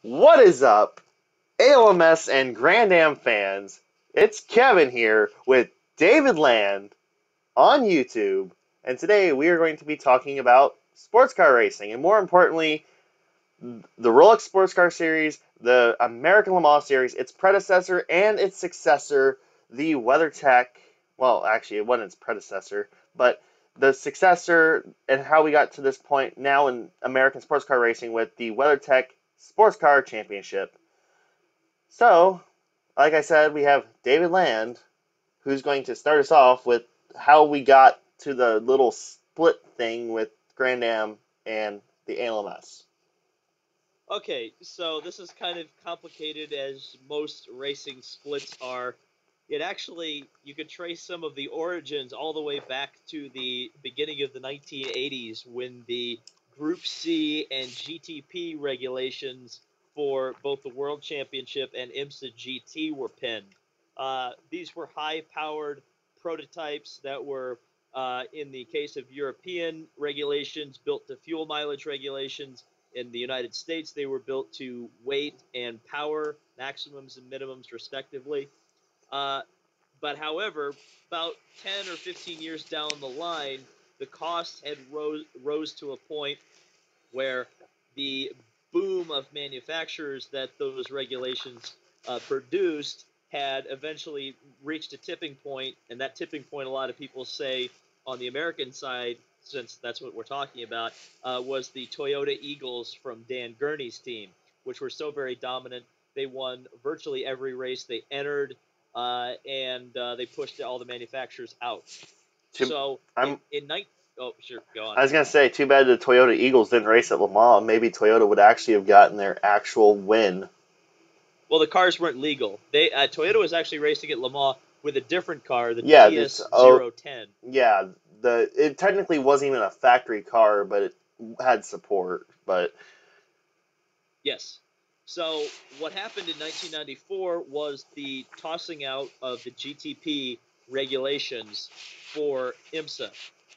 What is up, ALMS and GrandAm fans? It's Kevin here with David Land on YouTube, and today we are going to be talking about sports car racing, and more importantly, the Rolex Sports Car Series, the American Le Mans Series, its predecessor and its successor, the WeatherTech. Well, actually, it wasn't its predecessor, but the successor, and how we got to this point now in American sports car racing with the WeatherTech Sports Car Championship. So, like I said, we have David Land, who's going to start us off with how we got to the little split thing with GrandAm and the ALMS. Okay, so this is kind of complicated as most racing splits are. It actually, you could trace some of the origins all the way back to the beginning of the 1980s when the Group C and GTP regulations for both the World Championship and IMSA GT were penned. These were high-powered prototypes that were, in the case of European regulations, built to fuel mileage regulations. In the United States, they were built to weight and power maximums and minimums, respectively. Uh, but however, about 10 or 15 years down the line, the costs had rose to a point where the boom of manufacturers that those regulations produced had eventually reached a tipping point, and that tipping point, a lot of people say on the American side, since that's what we're talking about, was the Toyota Eagles from Dan Gurney's team, which were so very dominant. They won virtually every race they entered, and they pushed all the manufacturers out. Too, So I'm, oh, sure, go on. I was gonna say, too bad the Toyota Eagles didn't race at Le Mans. Maybe Toyota would actually have gotten their actual win. Well, the cars weren't legal. Toyota was actually racing at Le Mans with a different car, the Yeah, this TS010. yeah, it technically wasn't even a factory car, but it had support. But Yes. So what happened in 1994 was the tossing out of the GTP regulations for IMSA.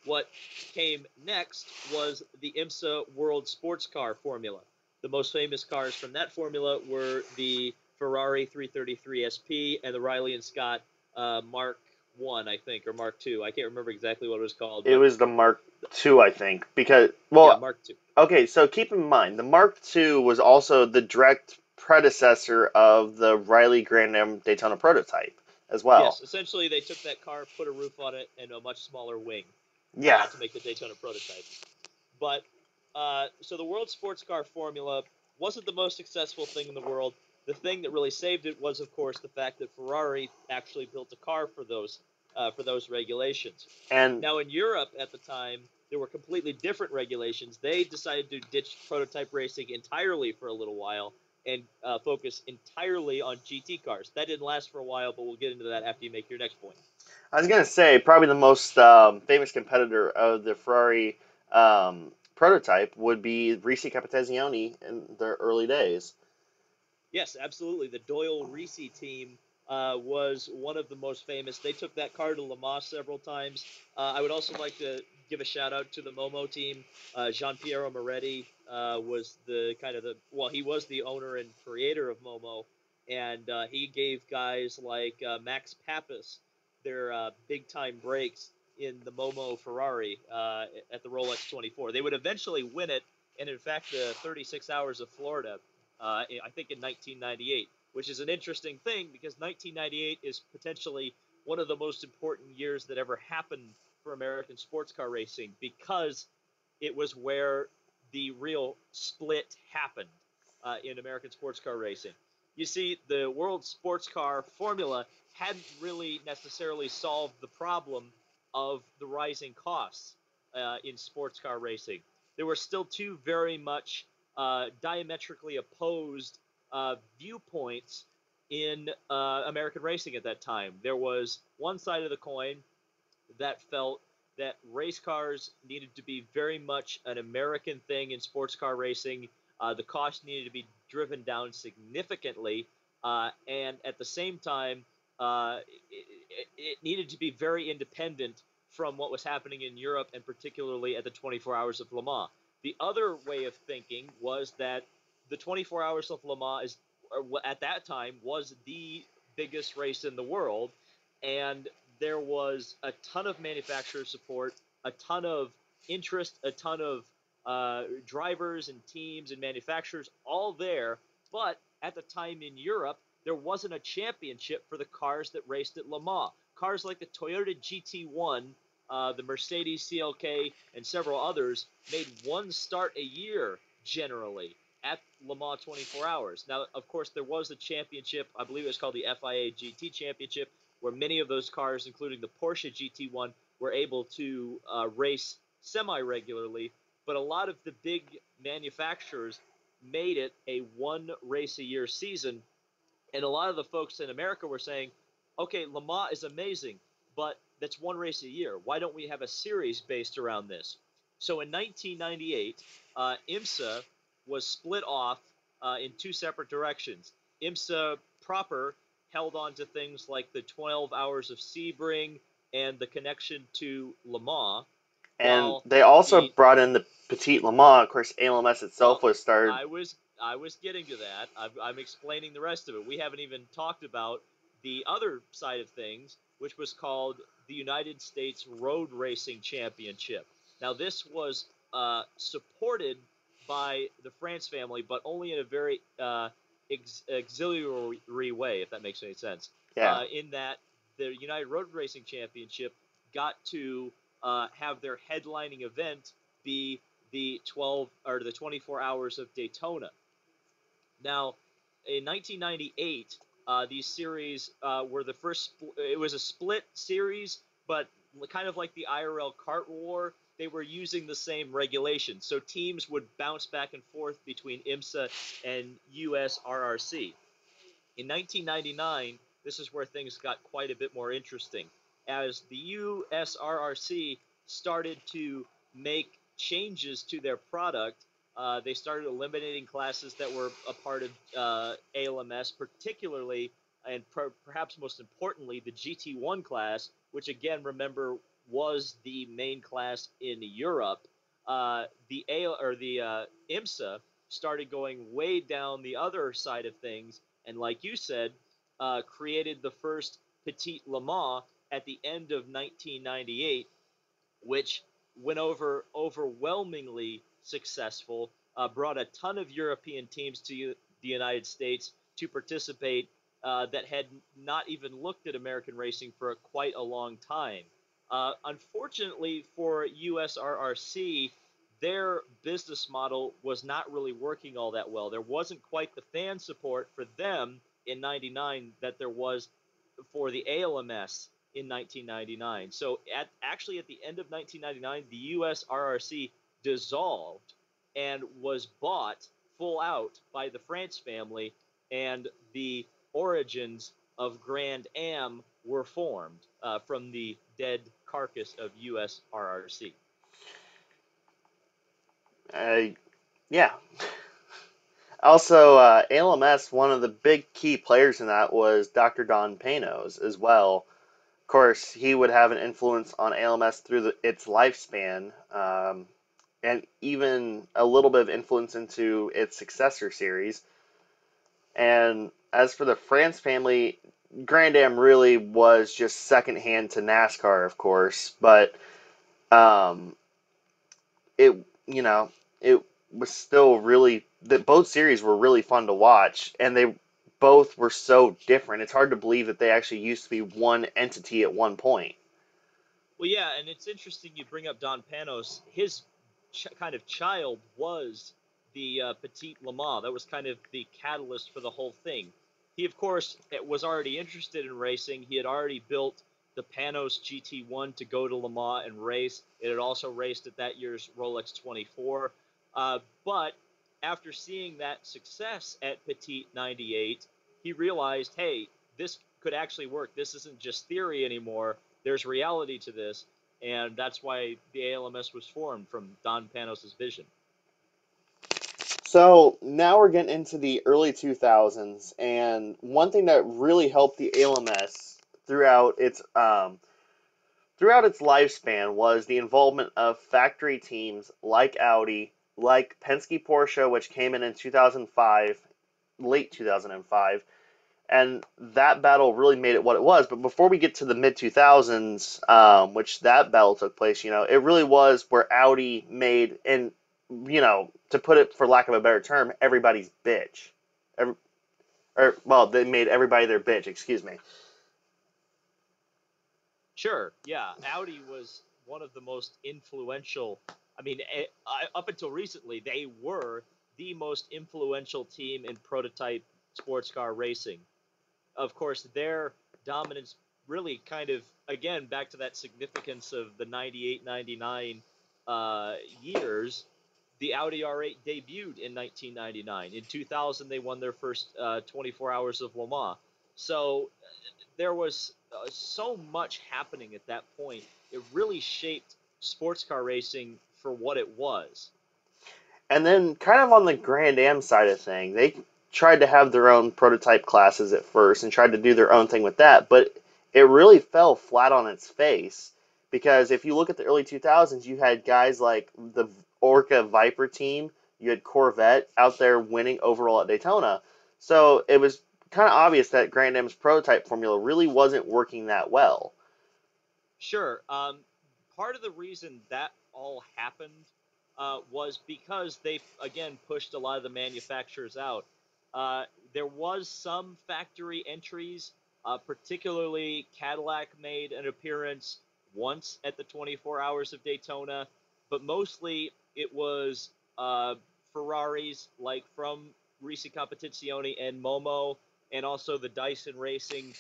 What came next was the IMSA World Sports Car Formula. The most famous cars from that formula were the Ferrari 333 SP and the Riley and Scott Mark One, I think, or Mark Two. I can't remember exactly what it was called, it but was the Mark II, I think, because yeah, well, Mark Two. okay, so keep in mind the Mark II was also the direct predecessor of the Riley GrandAm Daytona prototype as well. Yes, essentially they took that car, put a roof on it, and a much smaller wing Yeah, to make the Daytona prototype. But so the World Sports Car Formula wasn't the most successful thing in the world. The thing that really saved it was, of course, the fact that Ferrari actually built a car for those regulations. and Now in Europe at the time, there were completely different regulations. They decided to ditch prototype racing entirely for a little while and focus entirely on GT cars. That didn't last for a while, but we'll get into that after you make your next point. I was gonna say probably the most famous competitor of the Ferrari prototype would be Risi Capitazione in their early days. Yes, absolutely. The Doyle Reese team was one of the most famous. They took that car to Le Mans several times. I would also like to give a shout out to the Momo team. Gian Piero Moretti was the kind of the well, he was the owner and creator of Momo, and he gave guys like Max Pappas their big time breaks in the Momo Ferrari at the Rolex 24. They would eventually win it, and in fact, the 36 Hours of Florida I think in 1998, which is an interesting thing because 1998 is potentially one of the most important years that ever happened for American sports car racing because it was where the real split happened in American sports car racing. You see, the World Sports Car Formula hadn't really necessarily solved the problem of the rising costs in sports car racing. There were still two very much diametrically opposed viewpoints in American racing at that time. There was one side of the coin that felt that race cars needed to be very much an American thing in sports car racing. The cost needed to be driven down significantly, and at the same time, it needed to be very independent from what was happening in Europe and particularly at the 24 Hours of Le Mans. The other way of thinking was that the 24 Hours of Le Mans at that time was the biggest race in the world, and there was a ton of manufacturer support, a ton of interest, a ton of drivers and teams and manufacturers all there. But at the time in Europe, there wasn't a championship for the cars that raced at Le Mans. Cars like the Toyota GT1, the Mercedes CLK, and several others made one start a year generally at Le Mans 24 Hours. Now, of course, there was a championship. I believe it was called the FIA GT Championship, where many of those cars, including the Porsche GT1, were able to race semi-regularly. But a lot of the big manufacturers made it a one race a year season, and a lot of the folks in America were saying, okay, Le Mans is amazing, but that's one race a year. Why don't we have a series based around this? So in 1998, IMSA was split off in two separate directions. IMSA proper held on to things like the 12 Hours of Sebring and the connection to Le Mans, And while they also the brought in the Petite Le Mans. Of course, ALMS well, itself was started. I was getting to that. I'm explaining the rest of it. We haven't even talked about the other side of things, which was called the United States Road Racing Championship. Now, this was supported by the France family, but only in a very auxiliary way, if that makes any sense. Yeah. In that the United Road Racing Championship got to have their headlining event be the 12 or the 24 Hours of Daytona. Now, in 1998, these series were the first. It was a split series, but kind of like the IRL kart war, they were using the same regulations. So teams would bounce back and forth between IMSA and USRRC. In 1999, this is where things got quite a bit more interesting, as the USRRC started to make changes to their product. They started eliminating classes that were a part of ALMS, particularly and perhaps most importantly, the GT1 class, which again, remember, was the main class in Europe. The IMSA started going way down the other side of things, and like you said, created the first Petite Le Mans at the end of 1998, which went over overwhelmingly successful, brought a ton of European teams to the United States to participate that had not even looked at American racing for quite a long time. Unfortunately for USRRC, their business model was not really working all that well. There wasn't quite the fan support for them in 99 that there was for the ALMS in 1999. So actually at the end of 1999, the USRRC dissolved and was bought full out by the France family, and the origins of Grand Am were formed from the dead carcass of USRRC. Yeah. Also, ALMS, one of the big key players in that was Dr. Don Panos as well. Of course, he would have an influence on ALMS through its lifespan, and even a little bit of influence into its successor series. And as for the France family, GrandAm really was just secondhand to NASCAR, of course, but um, it it was still really that both series were really fun to watch, and they both were so different. It's hard to believe that they actually used to be one entity at one point. Well, yeah, and it's interesting you bring up Don Panos. His kind of child was the Petite Le Mans. That was kind of the catalyst for the whole thing. He, of course, was already interested in racing. He had already built the Panos GT1 to go to Le Mans and race. It had also raced at that year's Rolex 24. But after seeing that success at Petite 98, he realized, hey, this could actually work. This isn't just theory anymore. There's reality to this, and that's why the ALMS was formed from Don Panos' vision. So now we're getting into the early 2000s, and one thing that really helped the ALMS throughout its lifespan was the involvement of factory teams like Audi like Penske Porsche, which came in 2005, late 2005, and that battle really made it what it was. But before we get to the mid 2000s, which that battle took place, it really was where Audi made, and to put it for lack of a better term, everybody's bitch. They made everybody their bitch. Excuse me. Sure, yeah. Audi was one of the most influential. I mean, up until recently, they were the most influential team in prototype sports car racing. Of course, their dominance really kind of, again, back to that significance of the 98, 99 years. The Audi R8 debuted in 1999. In 2000, they won their first 24 hours of Le Mans. So there was so much happening at that point. It really shaped sports car racing for what it was. And then, kind of on the GrandAm side of thing, they tried to have their own prototype classes at first and tried to do their own thing with that, but it really fell flat on its face because if you look at the early 2000s, you had guys like the Orca Viper team, you had Corvette out there winning overall at Daytona. So it was kind of obvious that GrandAm's prototype formula really wasn't working that well. Sure. Part of the reason that all happened was because they, again, pushed a lot of the manufacturers out. There was some factory entries, particularly Cadillac made an appearance once at the 24 Hours of Daytona, but mostly it was Ferraris, like from Risi Competizione and Momo, and also the Dyson Racing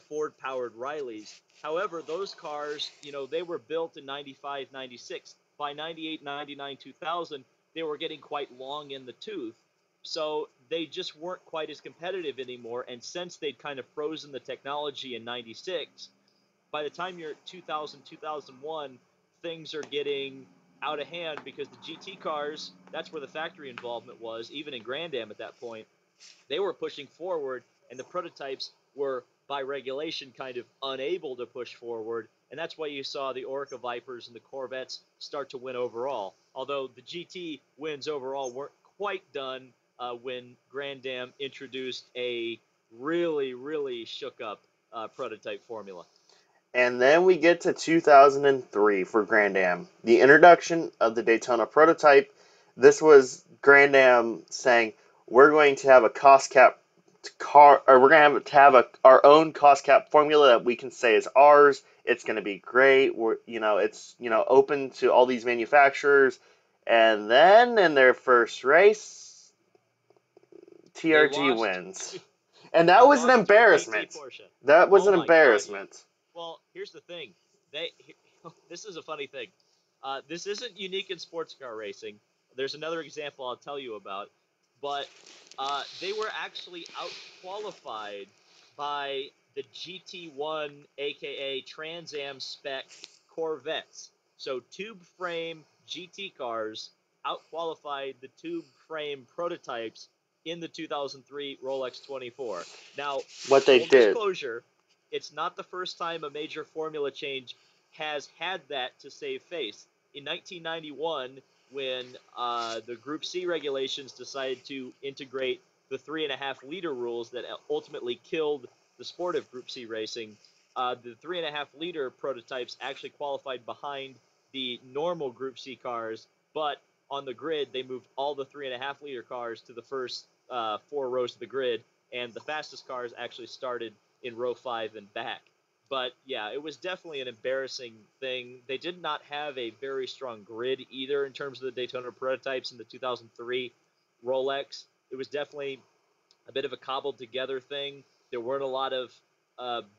Ford-powered Rileys. However, those cars, they were built in 95, 96. By 98, 99, 2000, they were getting quite long in the tooth. So they just weren't quite as competitive anymore. And since they'd kind of frozen the technology in 96, by the time you're at 2000, 2001, things are getting out of hand because the GT cars, that's where the factory involvement was, even in GrandAm at that point, they were pushing forward, and the prototypes were, by regulation, kind of unable to push forward. And that's why you saw the Orca Vipers and the Corvettes start to win overall. Although the GT wins overall weren't quite done when GrandAm introduced a really, really shook up prototype formula. And then we get to 2003 for GrandAm, the introduction of the Daytona prototype. This was GrandAm saying, we're going to have a cost cap car, or we're going to have our own cost cap formula that we can say is ours. It's going to be great. It's open to all these manufacturers. And then in their first race, TRG wins. And that was an embarrassment. That was an embarrassment. Well, here's the thing. This is a funny thing. This isn't unique in sports car racing. There's another example I'll tell you about. But they were actually out-qualified by the GT1, a.k.a. Trans Am spec Corvettes. So tube frame GT cars out-qualified the tube frame prototypes in the 2003 Rolex 24. Now, what they did. Disclosure, it's not the first time a major formula change has had that to save face. In 1991, when the Group C regulations decided to integrate the 3.5-liter rules that ultimately killed the sport of Group C racing, the 3.5-liter prototypes actually qualified behind the normal Group C cars, but on the grid, they moved all the 3.5-liter cars to the first 4 rows of the grid, and the fastest cars actually started in row 5 and back. But yeah, it was definitely an embarrassing thing. They did not have a very strong grid either in terms of the Daytona prototypes in the 2003 Rolex. It was definitely a bit of a cobbled together thing. There weren't a lot of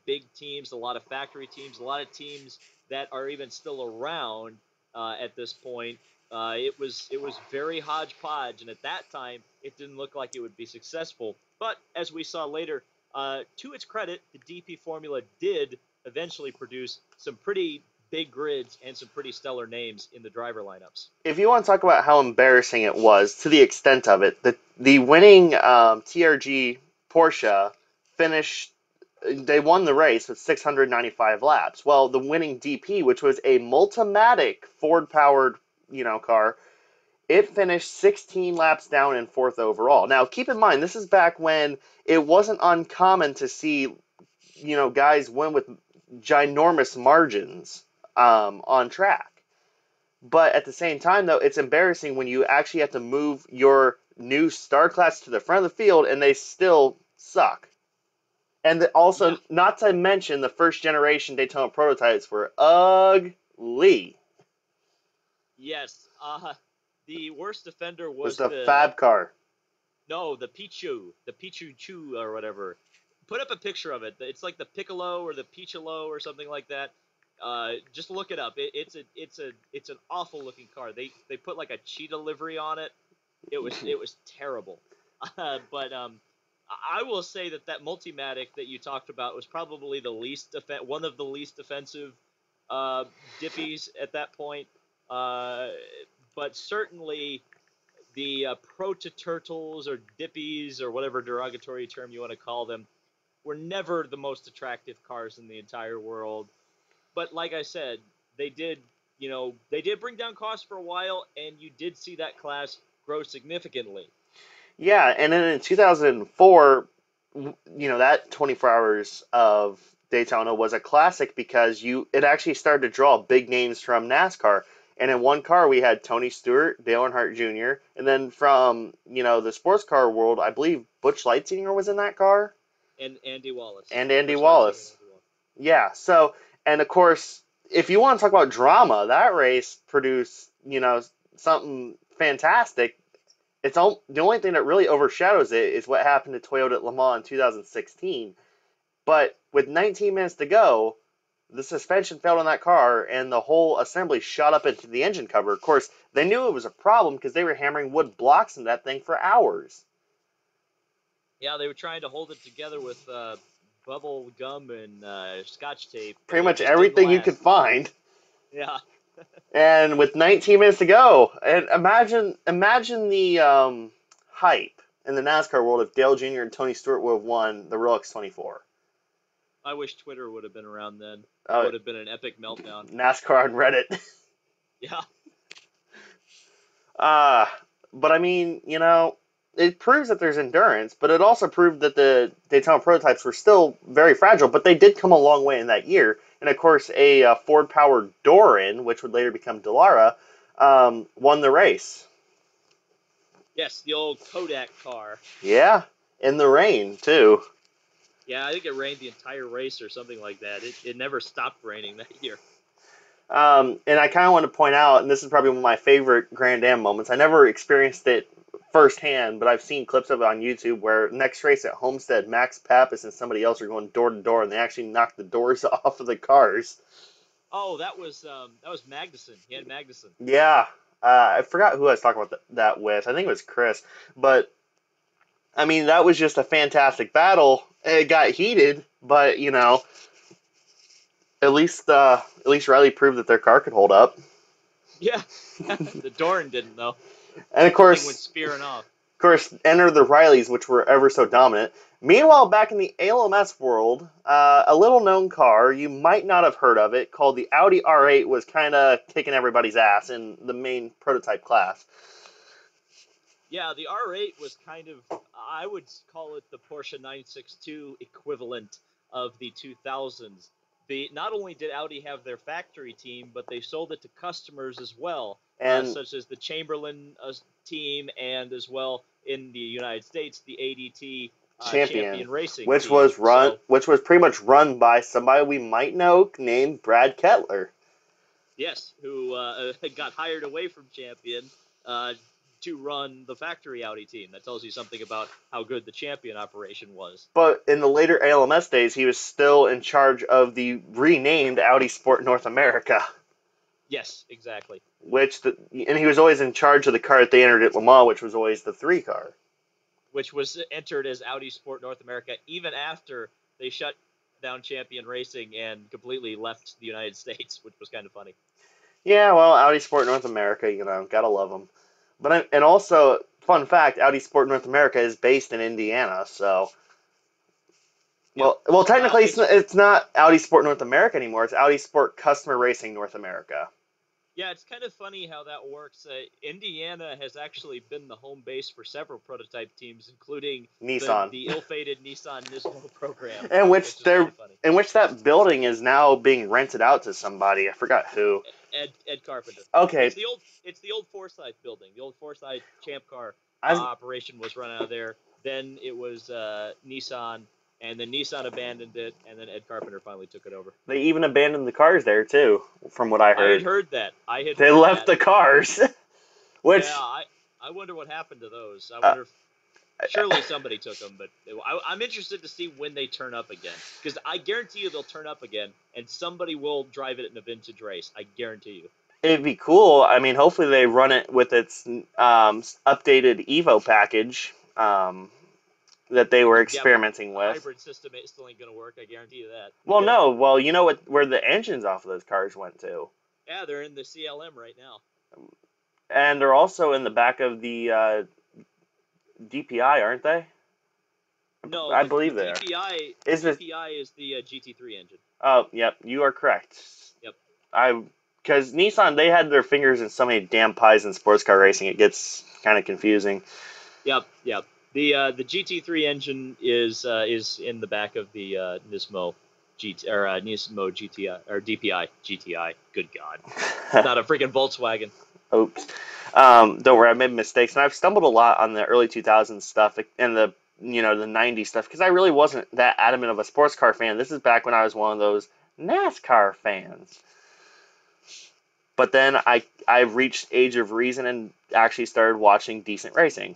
big teams, a lot of factory teams, a lot of teams that are even still around at this point. It was very hodgepodge, and at that time, it didn't look like it would be successful. But as we saw later, to its credit, the DP formula did eventually produce some pretty big grids and some pretty stellar names in the driver lineups. If you want to talk about how embarrassing it was, to the extent of it, the winning TRG Porsche finished. They won the race with 695 laps. Well, the winning DP, which was a Multimatic Ford-powered car, it finished 16 laps down and 4th overall. Now, keep in mind, this is back when it wasn't uncommon to see, guys win with ginormous margins on track. But at the same time, though, it's embarrassing when you actually have to move your new star class to the front of the field and they still suck. And also, not to mention, the first generation Daytona prototypes were ugly. Yes. The worst offender was the Fab car. No, the Pichu Chu or whatever. Put up a picture of it. It's like the Piccolo or the Piccolo or something like that. Just look it up. It's an awful looking car. They put like a cheetah livery on it. It was terrible. But I will say that Multimatic that you talked about was probably one of the least offensive dippies at that point. But certainly the Proto-Turtles or dippies or whatever derogatory term you want to call them were never the most attractive cars in the entire world. But like I said, they did bring down costs for a while, and you did see that class grow significantly. Yeah, and then in 2004, that 24 hours of Daytona was a classic because it actually started to draw big names from NASCAR. And in one car, we had Tony Stewart, Dale Earnhardt Jr., and then from, the sports car world, I believe Butch Lightyear was in that car. And Andy Wallace. And Andy Wallace. Yeah, so, and of course, if you want to talk about drama, that race produced, something fantastic. The only thing that really overshadows it is what happened to Toyota at Le Mans in 2016. But with 19 minutes to go, the suspension failed on that car, and the whole assembly shot up into the engine cover. Of course, they knew it was a problem because they were hammering wood blocks in that thing for hours. Yeah, they were trying to hold it together with bubble gum and Scotch tape. Pretty much everything you could find. Yeah. And with 19 minutes to go, and imagine the hype in the NASCAR world if Dale Jr. and Tony Stewart would have won the Rolex 24. I wish Twitter would have been around then. It would have been an epic meltdown. NASCAR on Reddit. Yeah. But I mean, it proves that there's endurance, but it also proved that the Daytona prototypes were still very fragile, but they did come a long way in that year. And of course, a Ford-powered Doran, which would later become Dallara, won the race. Yes, the old Kodak car. Yeah, in the rain, too. Yeah, I think it rained the entire race or something like that. It never stopped raining that year. And I kind of want to point out, and this is probably one of my favorite GrandAm moments. I never experienced it firsthand, but I've seen clips of it on YouTube where next race at Homestead, Max Pappas and somebody else are going door to door, and they actually knocked the doors off of the cars. Oh, that was Magnuson. He had Magnuson. Yeah, I forgot who I was talking about that with. I think it was Chris, but I mean that was just a fantastic battle. It got heated, but at least Riley proved that their car could hold up. Yeah, the Doran didn't though. And of course, went spearing off. Of course, enter the Rileys, which were ever so dominant. Meanwhile, back in the ALMS world, a little-known car, you might not have heard of it, called the Audi R8, was kind of kicking everybody's ass in the main prototype class. Yeah, the R8 was kind of, I would call it the Porsche 962 equivalent of the 2000s. Not only did Audi have their factory team, but they sold it to customers as well, such as the Chamberlain team and as well in the United States, the ADT Champion Racing which team. Which was pretty much run by somebody we might know named Brad Kettler. Yes, who got hired away from Champion to run the factory Audi team. That tells you something about how good the Champion operation was. But in the later ALMS days, he was still in charge of the renamed Audi Sport North America. Yes, exactly. And he was always in charge of the car that they entered at Le Mans, which was always the 3 car. Which was entered as Audi Sport North America even after they shut down Champion Racing and completely left the United States, which was kind of funny. Yeah, well, Audi Sport North America, gotta love them. And also, fun fact, Audi Sport North America is based in Indiana, so... Well, technically, it's not Audi Sport North America anymore. It's Audi Sport Customer Racing North America. Yeah, it's kind of funny how that works. Indiana has actually been the home base for several prototype teams, including the Nissan, the ill-fated Nissan Nismo program, in which which is kind they're of funny. in which that building is now being rented out to somebody. I forgot who. Ed Carpenter. Okay, It's the old Forsyth building. The old Forsyth Champ Car I operation was run out of there. Then it was Nissan, and then Nissan abandoned it, and then Ed Carpenter finally took it over. they even abandoned the cars there too, from what I I had heard. heard that. I had They heard left that. the cars, Yeah, which I wonder what happened to those. I uh, wonder if surely somebody took them, but I'm interested to see when they turn up again, because I guarantee you they'll turn up again, and somebody will drive it in a vintage race. I guarantee you. it'd be cool. I mean, hopefully they run it with its updated Evo package that they were Yeah, but experimenting the with. hybrid system still ain't gonna work. I guarantee you Well, that. no, well, you know what? Where the engines off of those cars went to, Yeah, they're in the CLM right now. and they're also in the back of the DPI, aren't they? No, I the believe they are. Is this? DPI is the GT3 engine. Oh, yep, you are correct. Yep. I because Nissan they had their fingers in so many damn pies in sports car racing, it gets kind of confusing. Yep. The GT3 engine is in the back of the Nismo Nismo GTI or DPI GTI. Good God, not a freaking Volkswagen. Oops. Don't worry, I made mistakes, and I've stumbled a lot on the early 2000s stuff and the 90s stuff because I really wasn't that adamant of a sports car fan. This is back when I was one of those NASCAR fans. But then I reached age of reason and actually started watching decent racing.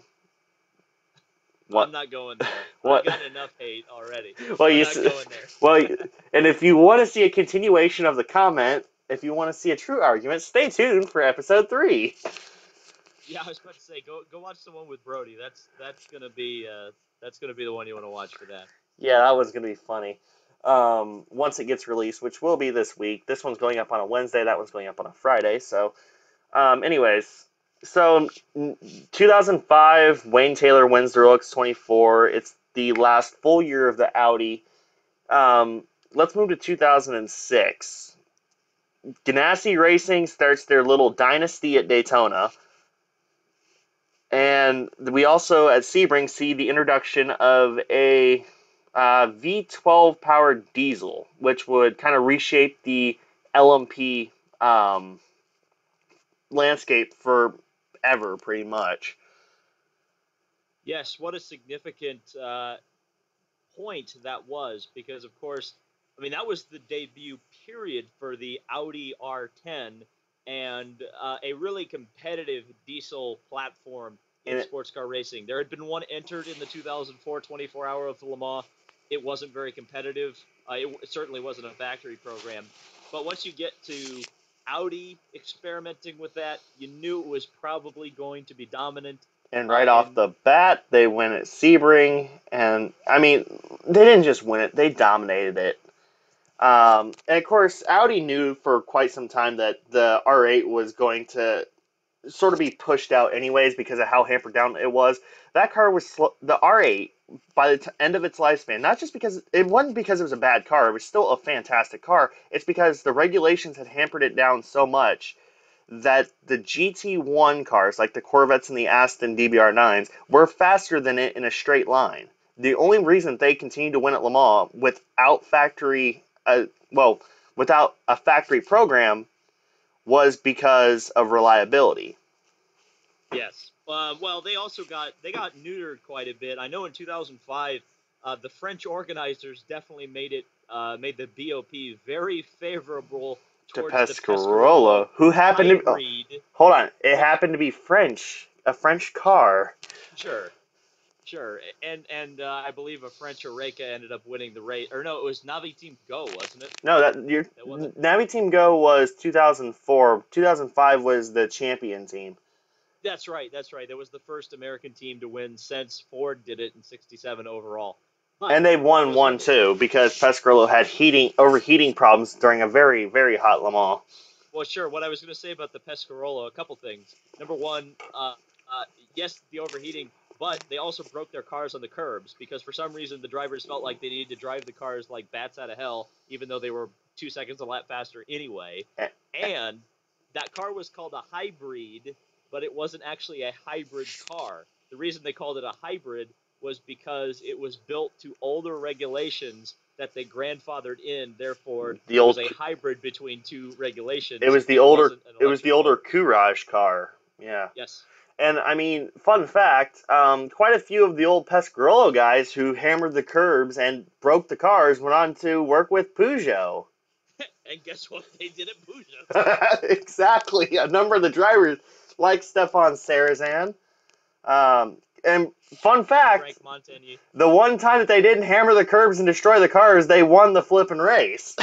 I'm What not going there. I've what gotten enough hate already. well I'm you not going there. well and if you want to see a continuation of the comment, if you want to see a true argument, stay tuned for episode 3. Yeah, I was about to say go watch the one with Brody. That's gonna be the one you want to watch for that. Yeah, that was gonna be funny. Once it gets released, which will be this week. This one's going up on a Wednesday. That one's going up on a Friday. So, anyways, so 2005, Wayne Taylor wins the Rolex 24. It's the last full year of the Audi. Let's move to 2006. Ganassi Racing starts their little dynasty at Daytona. And we also at Sebring see the introduction of a V12 powered diesel, which would kind of reshape the LMP landscape forever, pretty much. Yes, what a significant point that was, because of course, I mean that was the debut period for the Audi R10 and a really competitive diesel platform in And sports car racing. There had been one entered in the 2004 24-hour of Le Mans. It wasn't very competitive. It certainly wasn't a factory program. But once you get to Audi experimenting with that, you knew it was probably going to be dominant. right off And the bat, they win at Sebring, and I mean, they didn't just win it; they dominated it. And of course, Audi knew for quite some time that the R8 was going to sort of be pushed out anyways because of how hampered down it was. That car was the R8 by the end of its lifespan. Not just because it wasn't because it was a bad car; it was still a fantastic car. It's because the regulations had hampered it down so much that the GT1 cars, like the Corvettes and the Aston DBR9s, were faster than it in a straight line. The only reason they continued to win at Le Mans without a factory program was because of reliability. yes. Well, they got neutered quite a bit. I know in 2005, the French organizers definitely made the BOP very favorable To towards the Pescarolo Pescarolo, who happened to hybrid. hold on, it Which happened to be French, a French car. sure, sure, and I believe a French Oreca ended up winning the race. Or no, it was Navi Team Go, wasn't it? No, that your It wasn't. Navi Team Go was 2004. 2005 was the champion team. That's right. That's right. It was the first American team to win since Ford did it in '67 overall. But And they it won was one one. too because Pescarolo had overheating problems during a very, very hot Le Mans. Well, sure. What I was going to say about the Pescarolo, a couple things. Number one, yes, the overheating, but they also broke their cars on the curbs because for some reason the drivers felt like they needed to drive the cars like bats out of hell, even though they were 2 seconds a lap faster anyway. Eh, And that car was called a hybrid, but it wasn't actually a hybrid car. The reason they called it a hybrid was because it was built to older regulations that they grandfathered in. Therefore, The it was old, a hybrid between two it regulations. was the It older, wasn't an it was the electric older car. Courage car. Yeah. Yes. And I mean, fun fact, quite a few of the old Pescarolo guys who hammered the curbs and broke the cars went on to work with Peugeot. And guess what they did at Peugeot too? Exactly. A number of the drivers, like Stefan Sarazan. And fun fact, Frank Montagny. the one time that they didn't hammer the curbs and destroy the cars, they won the flipping race.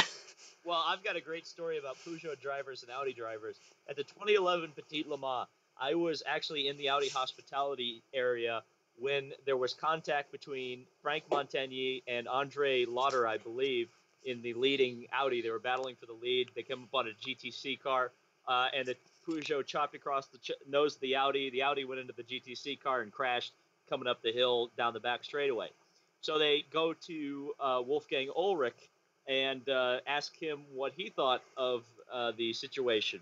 Well, I've got a great story about Peugeot drivers and Audi drivers. At the 2011 Petit Le Mans, I was actually in the Audi hospitality area when there was contact between Frank Montagny and Andre Lauder, I believe, in the leading Audi. They were battling for the lead. They came up on a GTC car, and the Peugeot chopped across the nose of the Audi. The Audi went into the GTC car and crashed coming up the hill down the back straightaway. So they go to Wolfgang Ulrich and ask him what he thought of the situation.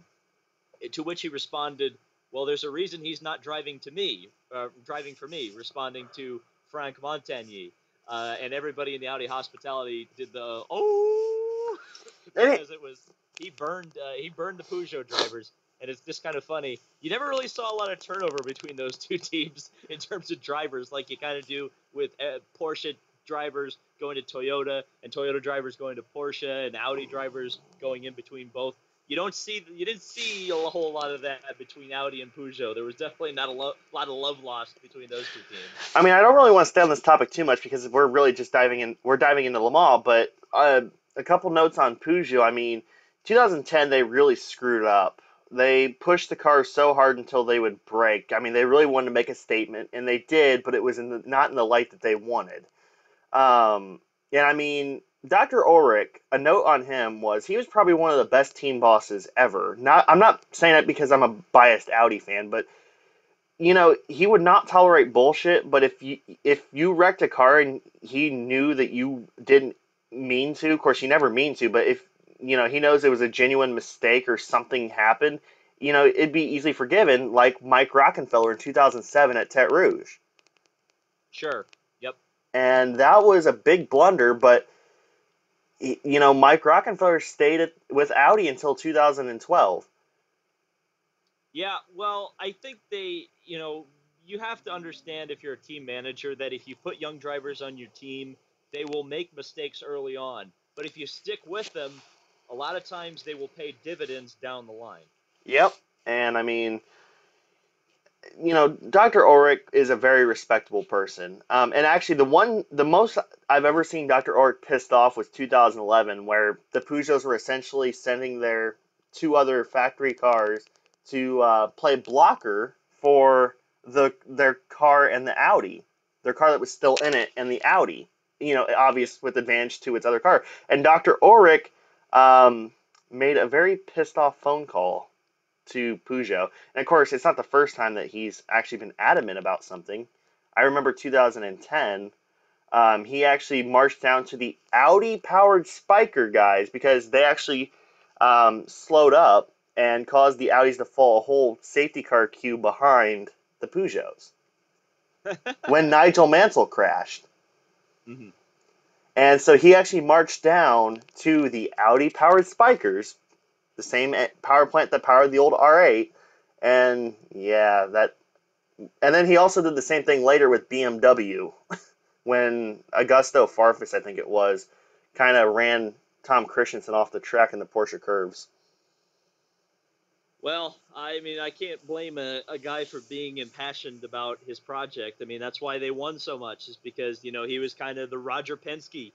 To which he responded, "Well, there's a reason he's not driving for me." Responding to Frank Montagny, and everybody in the Audi hospitality did the oh because it was he burned the Peugeot drivers. And it's just kind of funny. You never really saw a lot of turnover between those two teams in terms of drivers, like you kind of do with Porsche drivers going to Toyota and Toyota drivers going to Porsche and Audi drivers going in between both. You didn't see a whole lot of that between Audi and Peugeot. There was definitely not a lot of love lost between those two teams. I mean, I don't really want to stay on this topic too much because we're really just diving into Le Mans, but a couple notes on Peugeot. I mean, 2010 they really screwed up. They pushed the cars so hard until they would break. I mean, they really wanted to make a statement, and they did, but it was not in the light that they wanted. And I mean, Dr. Ulrich, a note on him was he was probably one of the best team bosses ever. I'm not saying that because I'm a biased Audi fan, but he would not tolerate bullshit. But if you wrecked a car and he knew that you didn't mean to, of course you never mean to, but if he knows it was a genuine mistake or something happened, it'd be easily forgiven, like Mike Rockenfeller in 2007 at Tete Rouge. Sure. Yep. And that was a big blunder, but Mike Rockenfeller stayed with Audi until 2012. Yeah, well, I think you have to understand if you're a team manager that if you put young drivers on your team, they will make mistakes early on. But if you stick with them, a lot of times they will pay dividends down the line. Yep. And I mean, Dr. Ulrich is a very respectable person. And actually, the most I've ever seen Dr. Ulrich pissed off was 2011, where the Peugeots were essentially sending their two other factory cars to play blocker for their car and the Audi, their car that was still in it, and the Audi. Obvious with advantage to its other car. And Dr. Ulrich made a very pissed off phone call to Peugeot. And of course, it's not the first time that he's actually been adamant about something. I remember 2010, he actually marched down to the Audi-powered Spiker guys because they actually slowed up and caused the Audis to fall a whole safety car queue behind the Peugeots when Nigel Mansell crashed. Mm-hmm. And so he actually marched down to the Audi-powered Spikers, the same power plant that powered the old R8, and yeah, and then he also did the same thing later with BMW when Augusto Farfus, I think it was, kind of ran Tom Christensen off the track in the Porsche curves. Well, I mean, I can't blame a guy for being impassioned about his project. I mean, that's why they won so much, is because, he was kind of the Roger Penske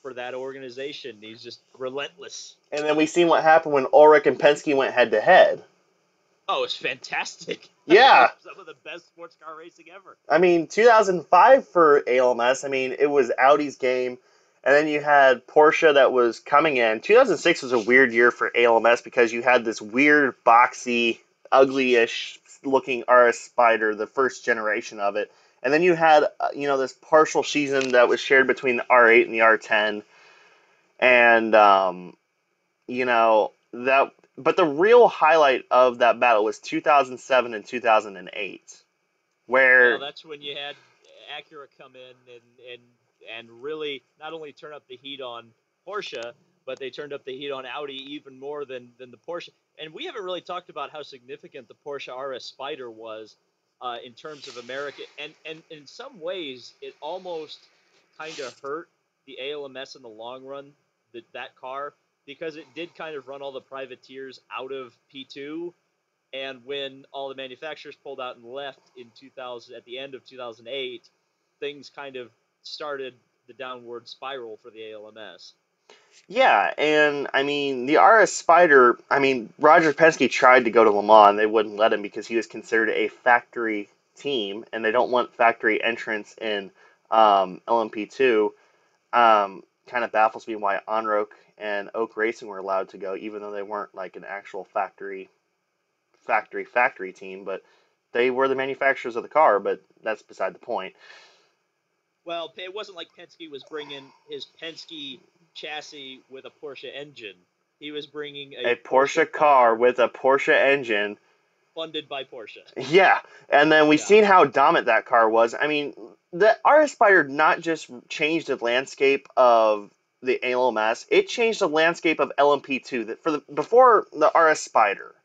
for that organization. He's just relentless. And then we seen what happened when Ulrich and Penske went head to head. Oh, it's fantastic. Yeah. Some of the best sports car racing ever. I mean, 2005 for ALMS, I mean, it was Audi's game. And then you had Porsche that was coming in. 2006 was a weird year for ALMS because you had this weird, boxy, ugly-ish looking RS Spider, the first generation of it. And then you had, this partial season that was shared between the R8 and the R10. And, that but the real highlight of that battle was 2007 and 2008, Well, where that's when you had Acura come in and really not only turn up the heat on Porsche, but they turned up the heat on Audi even more than the Porsche. And we haven't really talked about how significant the Porsche RS Spider was in terms of America. And in some ways, it almost kind of hurt the ALMS in the long run, that car, because it did kind of run all the privateers out of P2. And when all the manufacturers pulled out and left in 2000, at the end of 2008, things kind of started the downward spiral for the ALMS. yeah, and I mean the RS Spider. I mean Roger Penske tried to go to Le Mans, and they wouldn't let him because he was considered a factory team, and they don't want factory entrance in LMP2. Kind of baffles me why Onroke and Oak Racing were allowed to go, even though they weren't like an actual factory team, but they were the manufacturers of the car. But that's beside the point. Well, it wasn't like Penske was bringing his Penske chassis with a Porsche engine. He was bringing A a Porsche car with a Porsche engine. funded by Porsche. Yeah, and then we've Yeah. seen how dominant that car was. I mean, the RS Spider not just changed the landscape of the ALMS, it changed the landscape of LMP2. That before the RS Spider,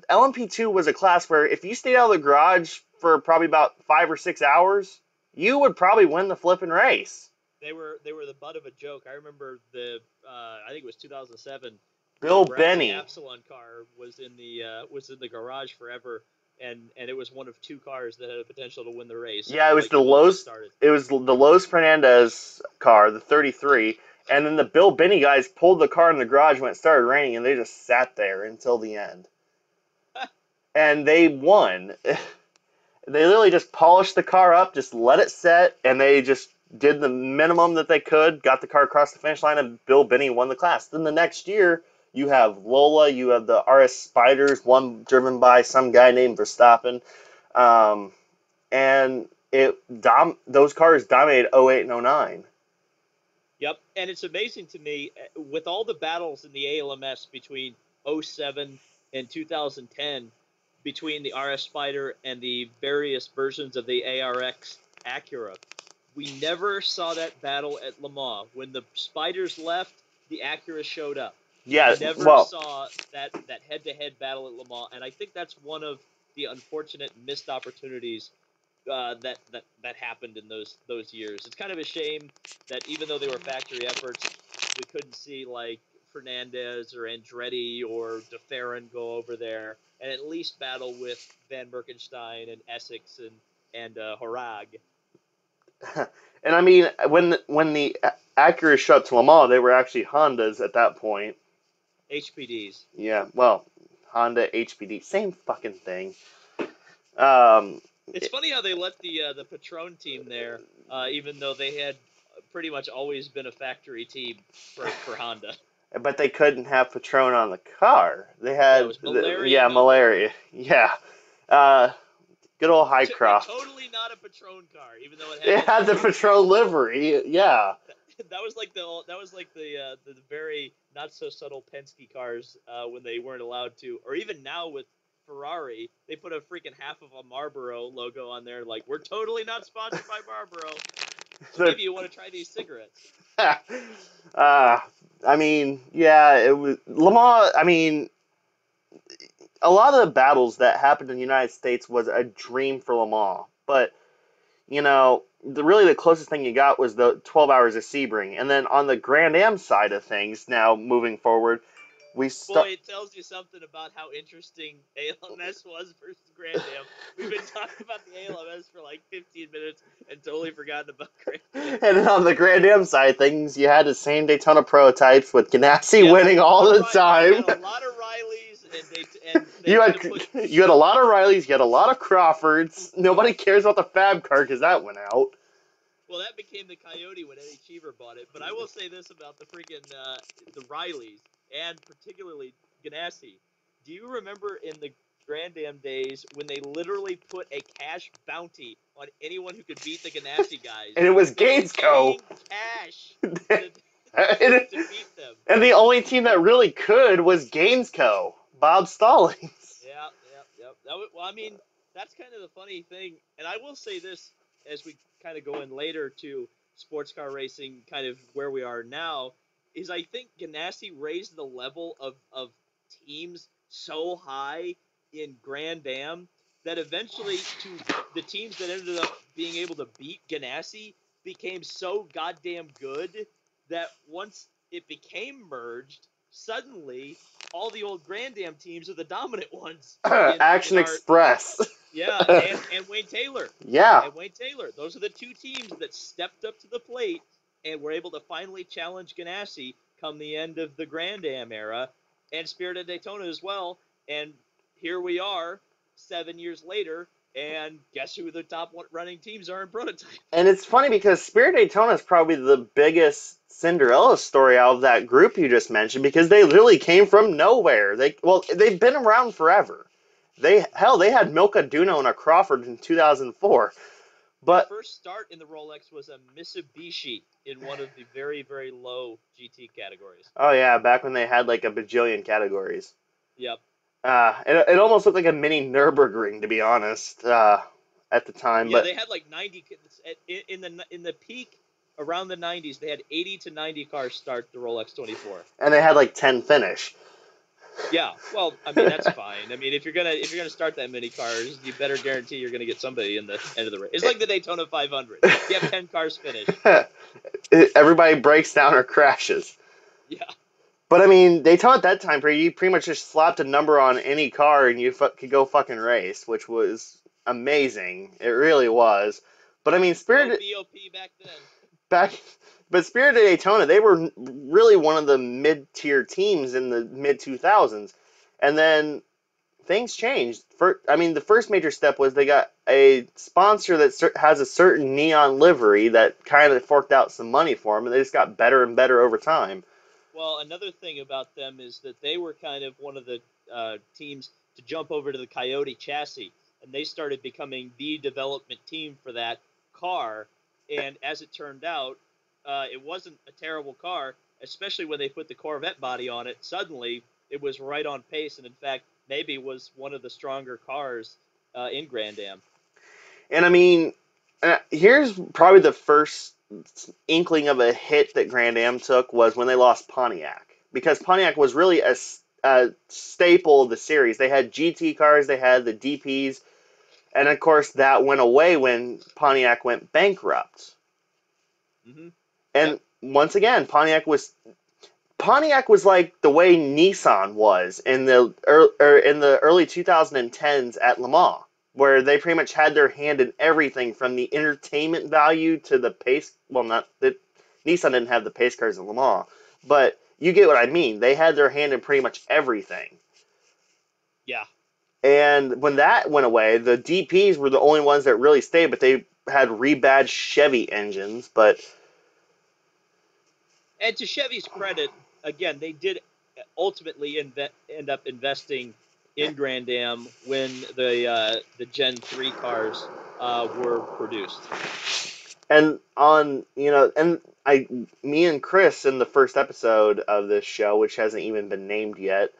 LMP2 was a class where if you stayed out of the garage for probably about 5 or 6 hours, you would probably win the flipping race. They were the butt of a joke. I remember I think it was 2007. The Bill Brassie Benny. Absalon car was in the garage forever, and it was one of two cars that had a potential to win the race. Yeah, it was Like the moment it started. It was the Los Fernandez car, the 33, and then the Bill Benny guys pulled the car in the garage when it started raining, and they just sat there until the end, and they won. They literally just polished the car up, just let it set, and they just did the minimum that they could, got the car across the finish line, and Bill Benny won the class. Then the next year, you have Lola, you have the RS Spiders, one driven by some guy named Verstappen, and those cars dominated '08 and '09. Yep, and it's amazing to me with all the battles in the ALMS between '07 and 2010, between the RS Spider and the various versions of the ARX Acura. We never saw that battle at Le Mans. When the Spiders left, the Acura showed up. Yeah, We never well, saw that head-to-head battle at Le Mans, and I think that's one of the unfortunate missed opportunities that happened in those years. It's kind of a shame that even though they were factory efforts, we couldn't see like Fernandez or Andretti or DeFerrin go over there and at least battle with Van Merkenstein and Essex and Horag. and I mean, when the Acura showed up to Le Mans, they were actually Hondas at that point. HPDs. Yeah, well, Honda, HPD, same fucking thing. Um, It's funny how they let the Patron team there, even though they had pretty much always been a factory team for Honda. but they couldn't have Patron on the car. They Yeah, it had, was malaria yeah, number. malaria. Yeah. Uh, Good old Highcroft. Totally not a Patron car, even though It had the Patron livery. Yeah. that was like the very not so subtle Penske cars when they weren't allowed to, or even now with Ferrari, they put a freaking half of a Marlboro logo on there, like we're totally not sponsored by Marlboro. Maybe you want to try these cigarettes. I mean, yeah, it was Le Mans. I mean, a lot of the battles that happened in the United States was a dream for Le Mans, but really the closest thing you got was the 12 hours of Sebring. And then on the Grand Am side of things, now moving forward, Boy, it tells you something about how interesting ALMS was versus Grand Am. We've been talking about the ALMS for like 15 minutes and totally forgotten about Grand Am. And then on the Grand Am side of things, you had the same Daytona prototypes with Ganassi winning all the time. You had a lot of Rileys, and you had a lot of Rileys, you had a lot of Crawfords. Nobody cares about the Fab car because that went out. Well, that became the Coyote when Eddie Cheever bought it. But I will say this about the freaking the Rileys, and particularly Ganassi. Do you remember in the Grand Am days when they literally put a cash bounty on anyone who could beat the Ganassi guys? And it was Gainesco. Cash. and, to beat them. and the only team that really could was Gainesco, Bob Stallings. Yeah, yeah, yeah. Well, I mean, that's kind of the funny thing, and I will say this as we kind of go in later to sports car racing, kind of where we are now, is I think Ganassi raised the level of teams so high in Grand Am that eventually to the teams that ended up being able to beat Ganassi became so goddamn good that once it became merged, suddenly all the old GrandAm teams are the dominant ones in Action our Express. yeah, and Wayne Taylor. Yeah. And Wayne Taylor. Those are the two teams that stepped up to the plate and were able to finally challenge Ganassi come the end of the GrandAm era, and Spirit of Daytona as well. And here we are 7 years later, and guess who the top running teams are in prototype? And it's funny because Spirit Daytona is probably the biggest Cinderella story out of that group you just mentioned because they literally came from nowhere. They've been around forever. They had Milka Duno and a Crawford in 2004. But Their first start in the Rolex was a Mitsubishi in one of the very, very low GT categories. oh yeah, back when they had like a bajillion categories. Yep. It almost looked like a mini Nürburgring, to be honest, at the time. Yeah, But they had like 90 in the peak around the 90s. They had 80 to 90 cars start the Rolex 24. and they had like 10 finish. Yeah, well, I mean that's fine. I mean if you're gonna start that many cars, you better guarantee you're gonna get somebody in the end of the race. It's like the Daytona 500. You have 10 cars finish. Everybody breaks down or crashes. Yeah. But I mean, Daytona at that time period, you pretty much just slapped a number on any car and you could go fucking race, which was amazing. It really was. But I mean, No BOP back then. back, but Spirit of Daytona, they were really one of the mid-tier teams in the mid 2000s, and then things changed. The first major step was they got a sponsor that has a certain neon livery that kind of forked out some money for them, and they just got better and better over time. Well, another thing about them is that they were kind of one of the teams to jump over to the Coyote chassis, and they started becoming the development team for that car. And as it turned out, it wasn't a terrible car, especially when they put the Corvette body on it. Suddenly, it was right on pace, and in fact, maybe was one of the stronger cars in Grand Am. And I mean, here's probably the first inkling of a hit that Grand Am took was when they lost Pontiac. Because Pontiac was really a staple of the series. They had GT cars, they had the DPs, and of course that went away when Pontiac went bankrupt. Mm-hmm. And Yep. once again, Pontiac was like the way Nissan was in the early 2010s at Le Mans, where they pretty much had their hand in everything from the entertainment value to the pace. Well, not that Nissan didn't have the pace cars at Le Mans, but you get what I mean. They had their hand in pretty much everything. Yeah. And when that went away, the DPs were the only ones that really stayed, but they had rebadged Chevy engines. But And to Chevy's credit, again, they did ultimately end up investing in Grand Am when the Gen 3 cars were produced. and me and Chris in the first episode of this show, which hasn't even been named yet,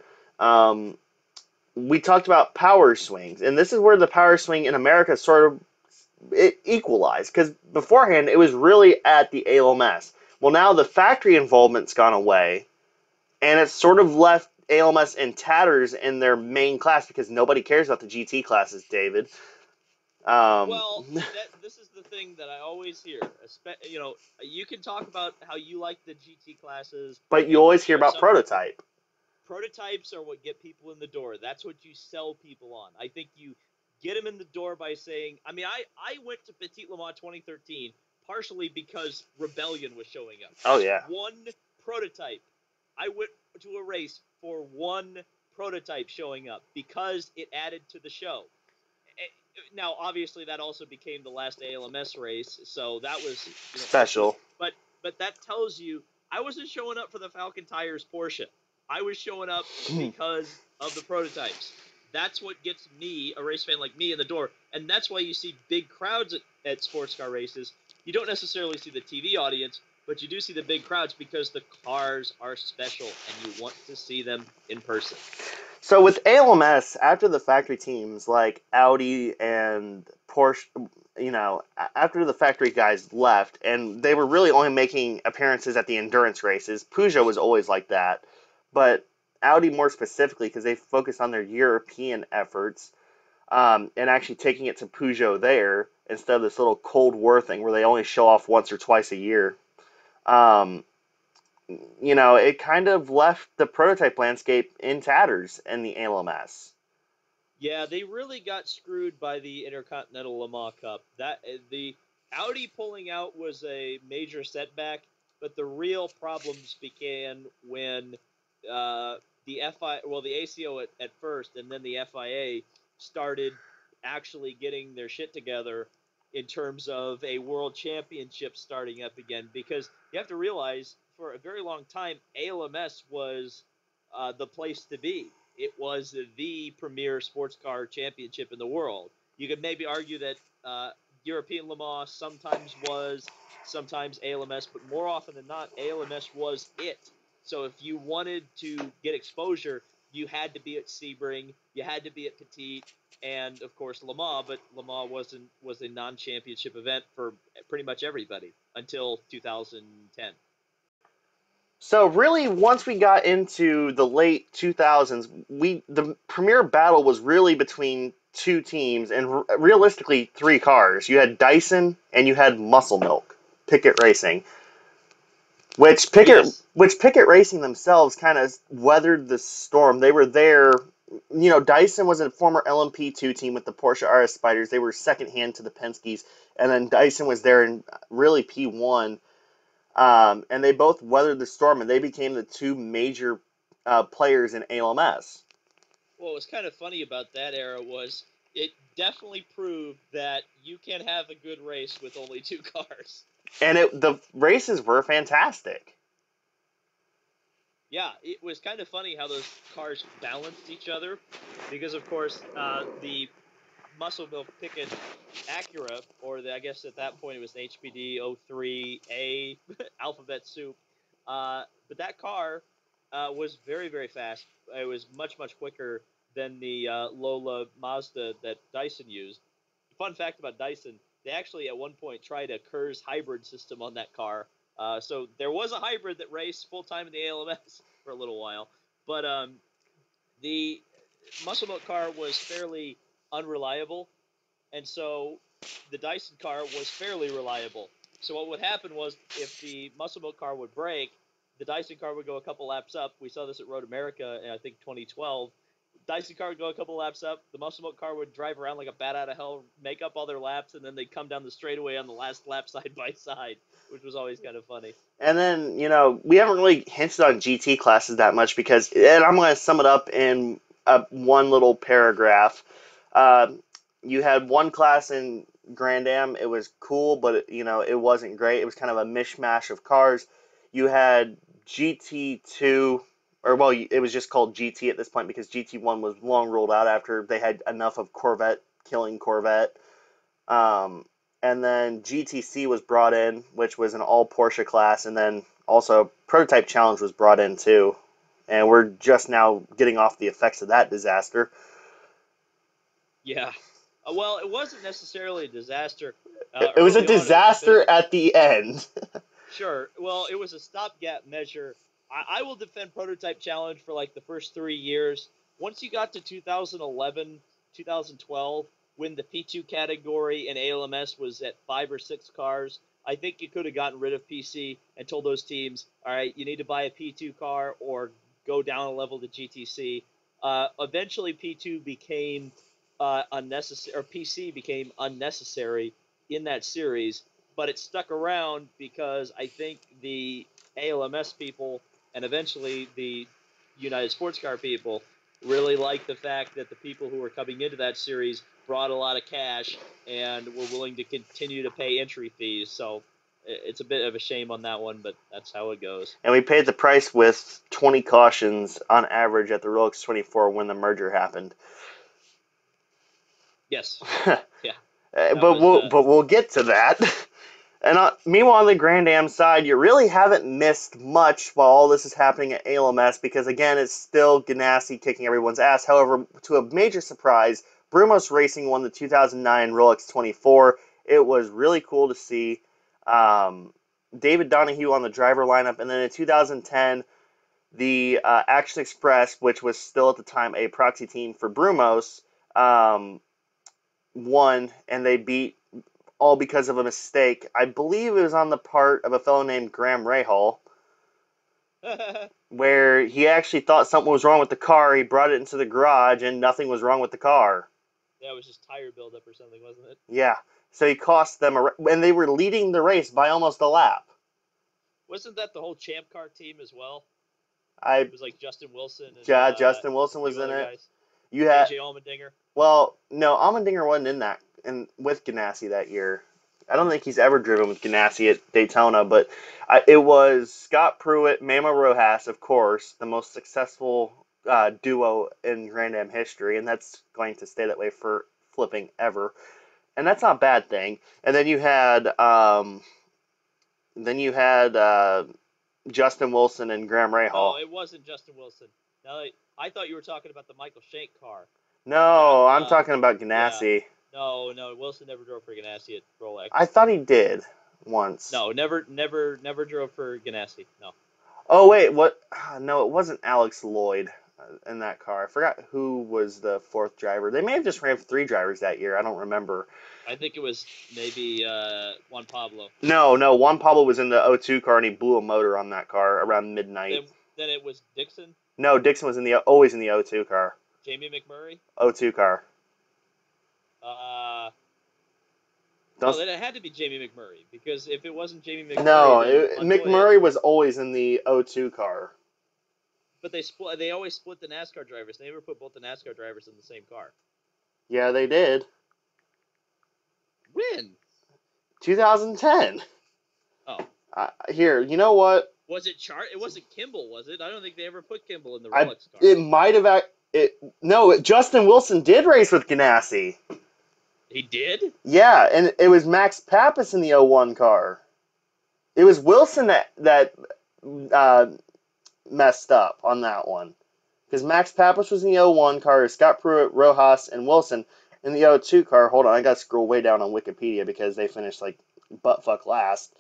we talked about power swings, and this is where the power swing in America sort of equalized, because beforehand it was really at the ALMS. Well, now the factory involvement's gone away, and it's sort of left ALMS in tatters in their main class because nobody cares about the GT classes, David. Well, this is the thing that I always hear. You can talk about how you like the GT classes, but you and always hear about prototype. Prototypes are what get people in the door. That's what you sell people on. I think you get them in the door by saying, I mean, I went to Petit Le Mans 2013 partially because Rebellion was showing up. Oh, yeah. One prototype. I went to a race for one prototype showing up because it added to the show. Now, obviously, that also became the last ALMS race, so that was special. But that tells you I wasn't showing up for the Falcon Tires Porsche. I was showing up because of the prototypes. That's what gets me, a race fan like me, in the door, and that's why you see big crowds at sports car races. You don't necessarily see the TV audience, but you do see the big crowds because the cars are special and you want to see them in person. So with ALMS, after the factory teams like Audi and Porsche, after the factory guys left, and they were really only making appearances at the endurance races. Peugeot was always like that, but Audi more specifically because they focused on their European efforts, and actually taking it to Peugeot there instead of this little Cold War thing where they only show off once or twice a year. Um, it kind of left the prototype landscape in tatters in the ALMS. Yeah, they really got screwed by the Intercontinental Le Mans Cup. That the Audi pulling out was a major setback, but the real problems began when the ACO at first, and then the FIA started actually getting their shit together in terms of a world championship starting up again. Because you have to realize, for a very long time, ALMS was the place to be. It was the premier sports car championship in the world. You could maybe argue that European Le Mans sometimes ALMS, but more often than not, ALMS was it. So if you wanted to get exposure, you had to be at Sebring, you had to be at Petit, and of course Le Mans. But Le Mans was a non-championship event for pretty much everybody until 2010. So really, once we got into the late 2000s, the premier battle was really between two teams, and realistically three cars. You had Dyson and you had Muscle Milk, Pickett Racing, which Yes. Pickett Racing themselves kind of weathered the storm. They were there. Dyson was a former LMP2 team with the Porsche RS Spiders. They were second hand to the Penske's, and then Dyson was there in really P1. And they both weathered the storm, and they became the two major players in ALMS. What was kind of funny about that era was it definitely proved that you can have a good race with only two cars. And the races were fantastic. Yeah, it was kind of funny how those cars balanced each other because, of course, the Muscle Milk Pickett Acura, or I guess at that point it was an HPD 03A alphabet soup. But that car was very, very fast. It was much, much quicker than the Lola Mazda that Dyson used. Fun fact about Dyson, they actually at one point tried a KERS hybrid system on that car. So there was a hybrid that raced full-time in the ALMS for a little while. But the Muscle Milk car was fairly unreliable, and so the Dyson car was fairly reliable. So what would happen was if the Muscle Milk car would break, the Dyson car would go a couple laps up. We saw this at Road America in, I think, 2012. Dyson car would go a couple laps up. The Muscle Milk car would drive around like a bat out of hell, make up all their laps, and then they'd come down the straightaway on the last lap side by side, which was always kind of funny. And then, we haven't really hinted on GT classes that much because, and I'm going to sum it up in one little paragraph. Uh, you had one class in GrandAm. It was cool, but it wasn't great. It was kind of a mishmash of cars. You had GT2, or well, it was just called GT at this point because GT1 was long ruled out after they had enough of Corvette killing Corvette. And then GTC was brought in, which was an all Porsche class, and then also Prototype Challenge was brought in too. And we're just now getting off the effects of that disaster. Yeah. Well, it wasn't necessarily a disaster. It was a Early on, it was a bit of disaster at the end. Sure. Well, it was a stopgap measure. I will defend Prototype Challenge for like the first 3 years. Once you got to 2011, 2012, when the P2 category in ALMS was at 5 or 6 cars, I think you could have gotten rid of PC and told those teams, all right, you need to buy a P2 car or go down a level to GTC. Eventually, P2 became unnecessary, or PC became unnecessary in that series, but it stuck around because I think the ALMS people and eventually the United Sports Car people really liked the fact that the people who were coming into that series brought a lot of cash and were willing to continue to pay entry fees. So it's a bit of a shame on that one, but that's how it goes. And we paid the price with 20 cautions on average at the Rolex 24 when the merger happened. Yes. Yeah. But we'll get to that. And meanwhile, on the GrandAm side, you really haven't missed much while all this is happening at ALMS because, again, it's still Ganassi kicking everyone's ass. However, to a major surprise, Brumos Racing won the 2009 Rolex 24. It was really cool to see. David Donahue on the driver lineup. And then in 2010, the Action Express, which was still at the time a proxy team for Brumos, won, and they beat all because of a mistake. I believe it was on the part of a fellow named Graham Rahal, where he actually thought something was wrong with the car. He brought it into the garage, and nothing was wrong with the car. Yeah, it was just tire buildup or something, wasn't it? Yeah. So he cost them and they were leading the race by almost a lap. Wasn't that the whole Champ Car team as well? I It was like Justin Wilson and Yeah, Justin Wilson was in it. Guys. You had AJ Allmendinger. Well, no, Allmendinger wasn't in that with Ganassi that year. I don't think he's ever driven with Ganassi at Daytona, but it was Scott Pruitt, Mamo Rojas, of course, the most successful duo in GrandAm history, and that's going to stay that way for flipping ever. And that's not a bad thing. And then you had Justin Wilson and Graham Rahal. No, it wasn't Justin Wilson. No, I thought you were talking about the Michael Shank car. No, I'm talking about Ganassi. Yeah. No, Wilson never drove for Ganassi at Rolex. I thought he did once. No, never drove for Ganassi. No. Oh wait, what? No, it wasn't Alex Lloyd in that car. I forgot who was the fourth driver. They may have just ran 3 drivers that year. I don't remember. I think it was maybe Juan Pablo. No, Juan Pablo was in the O2 car and he blew a motor on that car around midnight. Then it was Dixon? No, Dixon was always in the O2 car. Jamie McMurray? O2 car. No, then it had to be Jamie McMurray, because if it wasn't Jamie McMurray... No, McMurray was always in the O2 car. But they always split the NASCAR drivers. They never put both the NASCAR drivers in the same car. Yeah, they did. When? 2010. Oh. Here, you know what? Was it It wasn't Kimball, was it? I don't think they ever put Kimball in the Rolex car. It might have... No, Justin Wilson did race with Ganassi. He did? Yeah, and it was Max Pappas in the 01 car. It was Wilson that messed up on that one. Because Max Pappas was in the 01 car, Scott Pruitt, Rojas, and Wilson in the 02 car. Hold on, I got to scroll way down on Wikipedia because they finished like buttfuck last.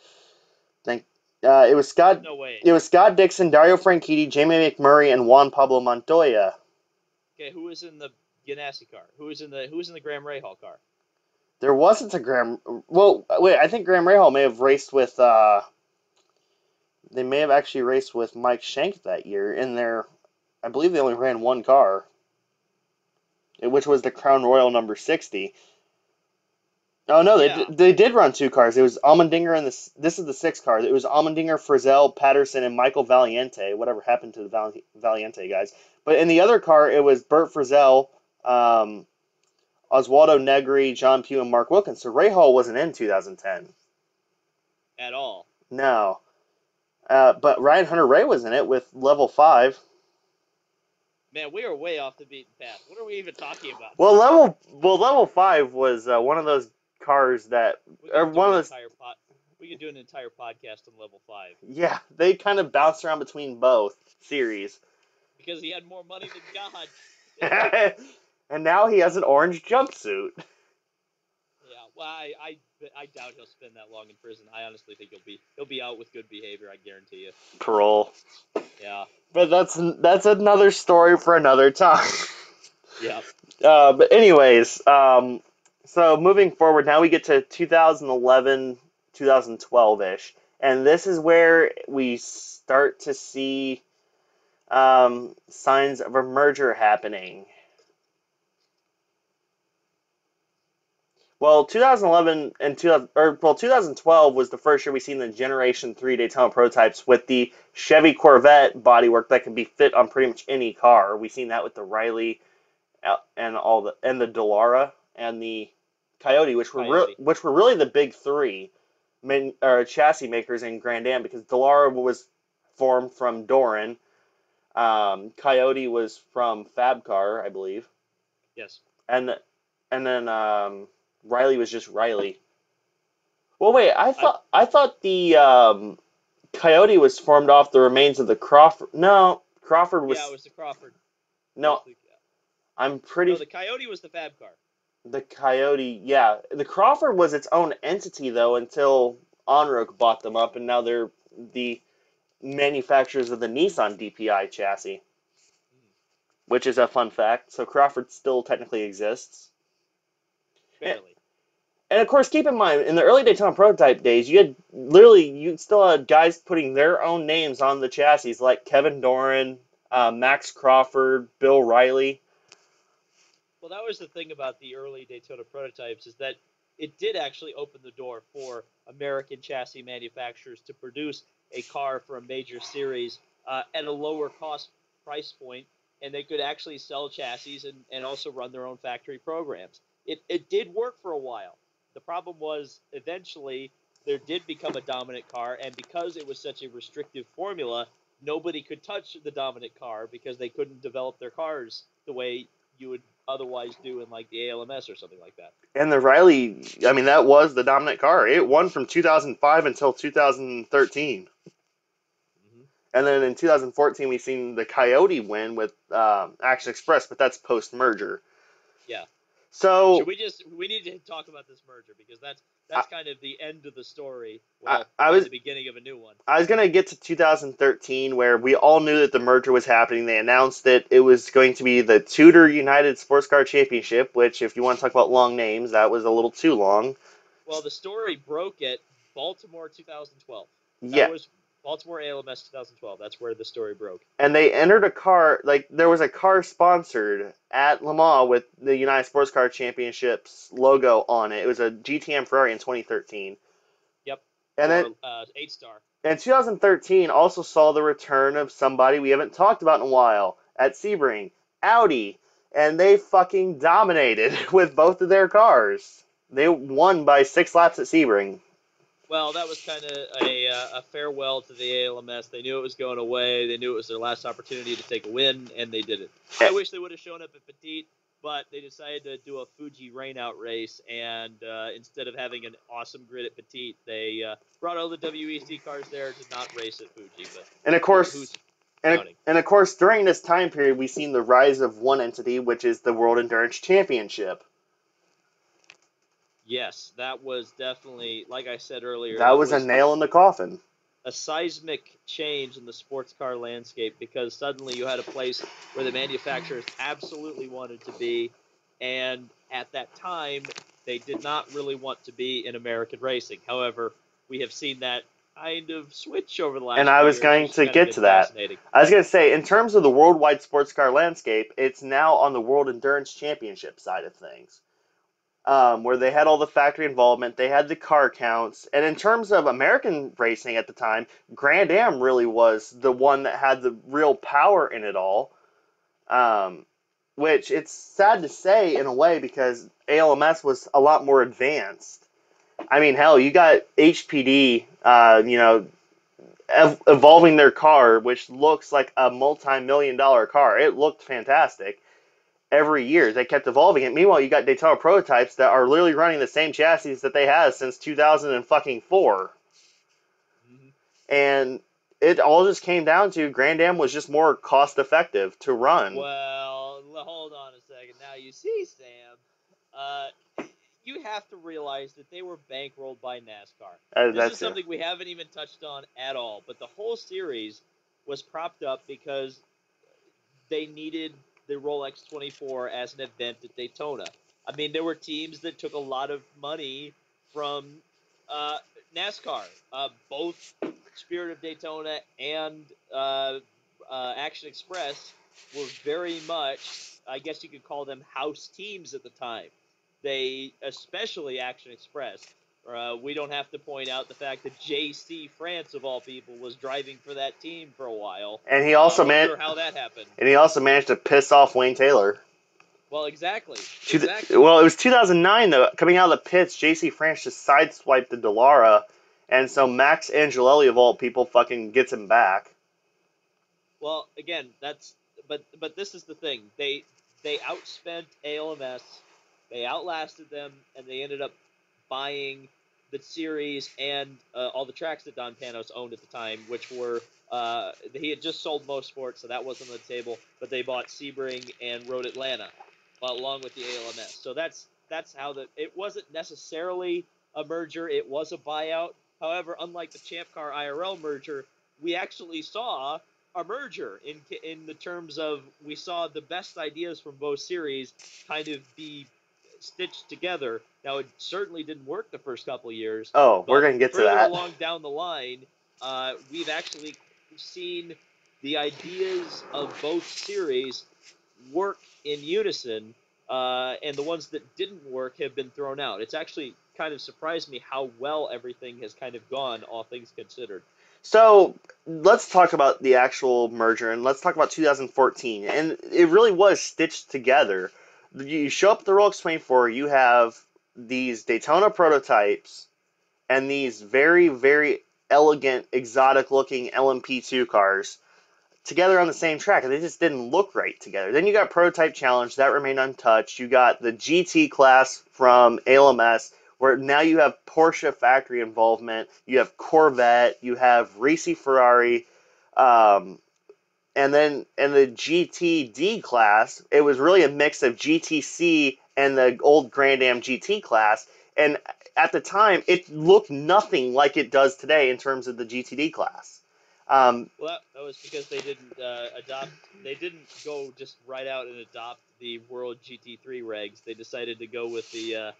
It was Scott. No way. It was Scott Dixon, Dario Franchitti, Jamie McMurray, and Juan Pablo Montoya. Okay, who was in the Ganassi car? Who was in the Graham Rahal car? There wasn't a Graham. Well, wait. I think Graham Rahal may have raced with. They may have actually raced with Mike Shank that year in their. I believe they only ran one car, which was the Crown Royal number 60. Oh no, they did run 2 cars. It was Allmendinger and this is the 6 car. It was Allmendinger, Frizzell, Patterson, and Michael Valiente. Whatever happened to the Valiente guys? But in the other car, it was Burt Frizzell, Oswaldo Negri, John Pugh, and Mark Wilkins. So Rahal wasn't in 2010 at all. No, but Ryan Hunter-Ray was in it with Level 5. Man, we are way off the beaten path. What are we even talking about? Well, Level 5 was one of those cars that we could do an entire podcast on Level 5. Yeah, they kind of bounced around between both series. Because he had more money than God. And now he has an orange jumpsuit. Yeah, well, I doubt he'll spend that long in prison. I honestly think he'll be out with good behavior. I guarantee you. Parole. Yeah. But that's another story for another time. Yeah. But anyways, so moving forward, now we get to 2011, 2012-ish. And this is where we start to see signs of a merger happening. Well, 2011 and 2012 was the first year we seen the Generation 3 Daytona prototypes with the Chevy Corvette bodywork that can be fit on pretty much any car. We seen that with the Riley and the Dallara and the Coyote, which were really the big 3 chassis makers in GrandAm, because Dallara was formed from Doran, Coyote was from Fabcar, I believe. Yes. And then Riley was just Riley. Well, wait. I I thought the Coyote was formed off the remains of the Crawford. No, Crawford Yeah, it was was the Crawford. It was no. the I'm no, pretty the Coyote was the Fab car. the Coyote. Yeah, the Crawford was its own entity though until Onrook bought them up, and now they're the manufacturers of the Nissan DPI chassis, Mm, which is a fun fact. So Crawford still technically exists. And, barely. and of course, keep in mind, in the early Daytona prototype days, you still had guys putting their own names on the chassis, like Kevin Doran, Max Crawford, Bill Riley. Well, that was the thing about the early Daytona prototypes is that it did actually open the door for American chassis manufacturers to produce a car for a major series at a lower cost price point, and they could actually sell chassis and also run their own factory programs. It did work for a while. The problem was eventually there did become a dominant car, and because it was such a restrictive formula, nobody could touch the dominant car because they couldn't develop their cars the way you would otherwise do in like the ALMS or something like that. And the Riley, I mean, that was the dominant car. It won from 2005 until 2013. Mm-hmm. And then in 2014, we've seen the Coyote win with Action Express, but that's post merger. Yeah. So We need to talk about this merger because I, that's kind of the end of the story. I, Well, I and was the beginning of a new one. I was gonna get to 2013 where we all knew that the merger was happening. They announced that it was going to be the Tudor United Sports Car Championship, which, if you want to talk about long names, that was a little too long. Well, the story broke at Baltimore 2012. That Yeah, was Baltimore ALMS 2012. That's where the story broke. and they entered a car, like there was a car sponsored at Le Mans with the United Sports Car Championships logo on it. It was a GTM Ferrari in 2013. Yep. And then For 8 star. and 2013 also saw the return of somebody we haven't talked about in a while at Sebring, Audi, and they fucking dominated with both of their cars. They won by 6 laps at Sebring. Well, that was kind of a farewell to the ALMS. They knew it was going away. They knew it was their last opportunity to take a win, and they did it. I wish they would have shown up at Petite, but they decided to do a Fuji rainout race, and instead of having an awesome grid at Petite, they brought all the WEC cars there to not race at Fuji. But And of course, who's counting? and of course, during this time period, we've seen the rise of one entity, which is the World Endurance Championship. Yes, that was definitely, like I said earlier, That that was a was nail in the coffin. a seismic change in the sports car landscape because suddenly you had a place where the manufacturers absolutely wanted to be, and at that time they did not really want to be in American racing. However, we have seen that kind of switch over the And last I few was years, going which has to kind of get been to that. fascinating. I was going to say, in terms of the worldwide sports car landscape, it's now on the World Endurance Championship side of things. Where they had all the factory involvement, they had the car counts, and in terms of American racing at the time, GrandAm really was the one that had the real power in it all. Um, which it's sad to say in a way because ALMS was a lot more advanced. I mean, hell, you got HPD, evolving their car, which looks like a multi-million-dollar car. It looked fantastic every year. They kept evolving it. Meanwhile, you got Daytona prototypes that are literally running the same chassis that they had since 2004. Mm-hmm. And it all just came down to GrandAm was just more cost effective to run. Well, hold on a second. Now you see, Sam, uh, you have to realize that they were bankrolled by NASCAR. This is That's it. something we haven't even touched on at all, but the whole series was propped up because they needed the Rolex 24 as an event at Daytona. I mean, there were teams that took a lot of money from uh, NASCAR, both Spirit of Daytona and Action Express were very much, I guess you could call them house teams at the time. They, especially Action Express, we don't have to point out the fact that J.C. France, of all people, was driving for that team for a while. And he also man Wonder how that happened. and he also managed to piss off Wayne Taylor. Well, exactly, To exactly. well, it was 2009 though. Coming out of the pits, JC France just sideswiped the Dallara, and so Max Angelelli of all people fucking gets him back. Well, again, but this is the thing. They outspent ALMS, they outlasted them, and they ended up buying the series and all the tracks that Don Panos owned at the time, which were he had just sold Motorsport, so that wasn't on the table. But they bought Sebring and Road Atlanta, along with the ALMS. So that's how it wasn't necessarily a merger; it was a buyout. However, unlike the Champ Car IRL merger, we actually saw a merger in the terms of we saw the best ideas from both series kind of be stitched together. Now, it certainly didn't work the first couple of years, Oh, we're but going to get to further that. along down the line, we've actually seen the ideas of both series work in unison, and the ones that didn't work have been thrown out. It's actually kind of surprised me how well everything has kind of gone, all things considered. So let's talk about the actual merger, and let's talk about 2014. And it really was stitched together. You show up at the Rolex 24, you have these Daytona prototypes and these very, very elegant, exotic-looking LMP2 cars together on the same track, and they just didn't look right together. Then you got Prototype Challenge, that remained untouched. You got the GT class from ALMS, where now you have Porsche factory involvement, you have Corvette, you have Risi Ferrari, and then in the GTD class, it was really a mix of GTC and the old GrandAm GT class. And at the time, it looked nothing like it does today in terms of the GTD class. Well, that was because they didn't adopt. They didn't go just right out and adopt the World GT3 regs. They decided to go with the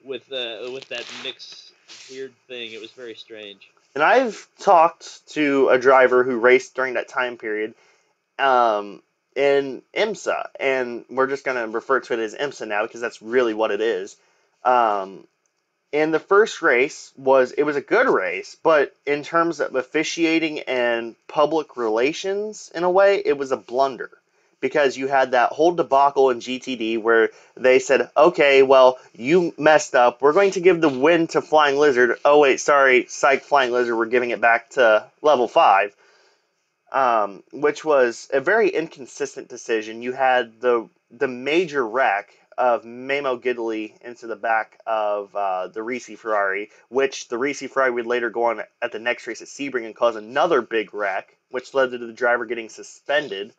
with that mix weird thing. It was very strange. And I've talked to a driver who raced during that time period in IMSA, and we're just going to refer to it as IMSA now because that's really what it is. Um, and the first race was a good race, but in terms of officiating and public relations, in a way, it was a blunder because you had that whole debacle in GTD where they said, okay, well, you messed up. We're going to give the win to Flying Lizard. Oh, wait, sorry, psych, Flying Lizard. We're giving it back to Level 5, which was a very inconsistent decision. You had the major wreck of Memo Gidley into the back of the Risi Ferrari, which the Risi Ferrari would later go on at the next race at Sebring and cause another big wreck, which led to the driver getting suspended.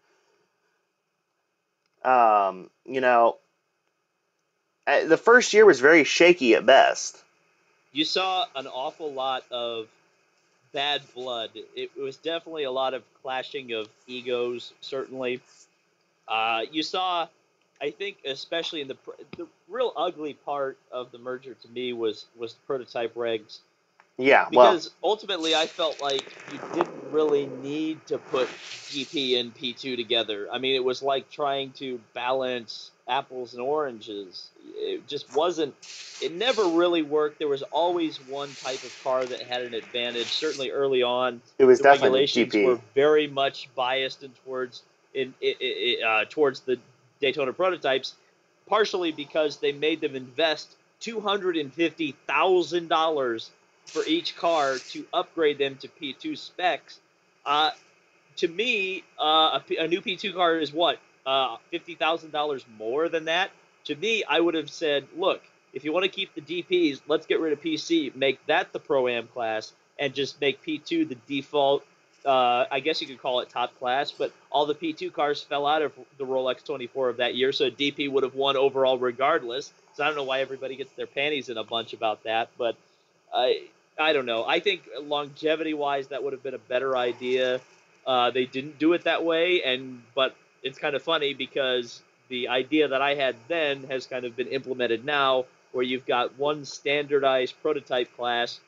You know, the first year was very shaky at best. You saw an awful lot of bad blood. It was definitely a lot of clashing of egos. Certainly, you saw. I think, especially in the real ugly part of the merger to me was prototype regs. Yeah, well, Because ultimately, I felt like you didn't really need to put GP and P2 together. I mean, it was like trying to balance apples and oranges. It just wasn't. It never really worked. There was always one type of car that had an advantage. Certainly early on, it was the definitely the regulations GP. were very much biased towards the Daytona prototypes, partially because they made them invest $250,000 for each car to upgrade them to P2 specs. Uh, to me, a new P2 car is what? $50,000 more than that? To me, I would have said, look, if you want to keep the DPs, let's get rid of PC, make that the Pro-Am class, and just make P2 the default, I guess you could call it top class, but all the P2 cars fell out of the Rolex 24 of that year, so DP would have won overall regardless. So I don't know why everybody gets their panties in a bunch about that, but I don't know. I think longevity-wise, that would have been a better idea. They didn't do it that way, but it's kind of funny because the idea that I had then has kind of been implemented now, where you've got one standardized prototype class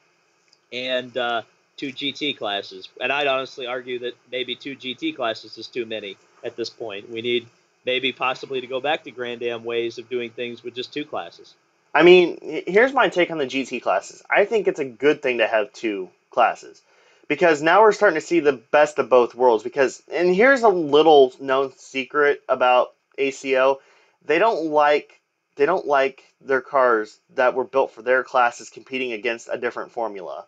and two GT classes. And I'd honestly argue that maybe two GT classes is too many at this point. We need maybe possibly to go back to GrandAm ways of doing things with just two classes. I mean, here's my take on the GT classes. I think it's a good thing to have two classes because now we're starting to see the best of both worlds. And here's a little known secret about ACO: they don't like their cars that were built for their classes competing against a different formula.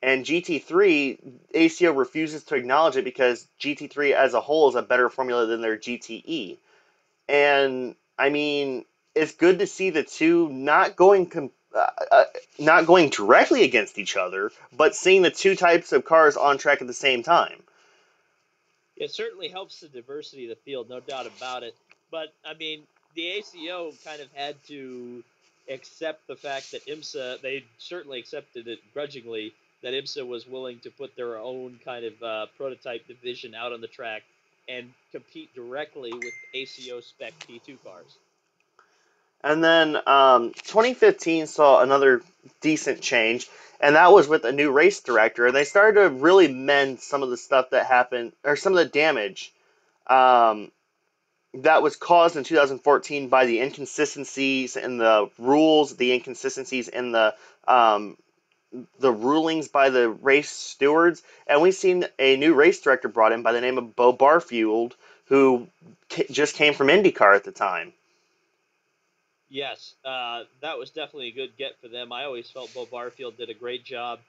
And GT3, ACO refuses to acknowledge it because GT3 as a whole is a better formula than their GTE. And I mean, it's good to see the two not going not going directly against each other, but seeing the two types of cars on track at the same time. It certainly helps the diversity of the field, no doubt about it. But I mean, the ACO kind of had to accept the fact that IMSA, they certainly accepted it grudgingly, that IMSA was willing to put their own kind of prototype division out on the track and compete directly with ACO spec P2 cars. And then 2015 saw another decent change, and that was with a new race director. And they started to really mend some of the stuff that happened, or some of the damage that was caused in 2014 by the inconsistencies in the rules, the inconsistencies in the rulings by the race stewards. And we've seen a new race director brought in by the name of Bo Barfield, who just came from IndyCar at the time. Yes, that was definitely a good get for them. I always felt Bo Barfield did a great job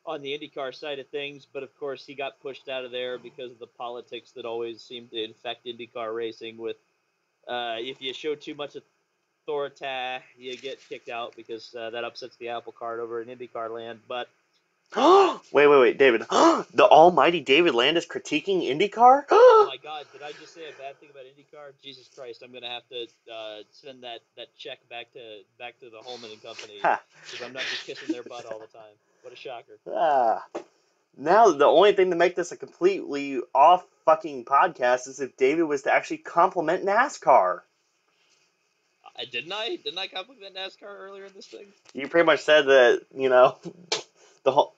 on the IndyCar side of things, but of course he got pushed out of there because of the politics that always seem to infect IndyCar racing. With if you show too much authority, you get kicked out because that upsets the apple cart over in IndyCar land. But Wait, David. The almighty David Land is critiquing IndyCar? oh my God, did I just say a bad thing about IndyCar? Jesus Christ, I'm gonna have to send that check back to the Holman and Company because I'm not just kissing their butt all the time. What a shocker! Ah. Now the only thing to make this a completely off fucking podcast is if David was to actually compliment NASCAR. Didn't I compliment NASCAR earlier in this thing? You pretty much said that,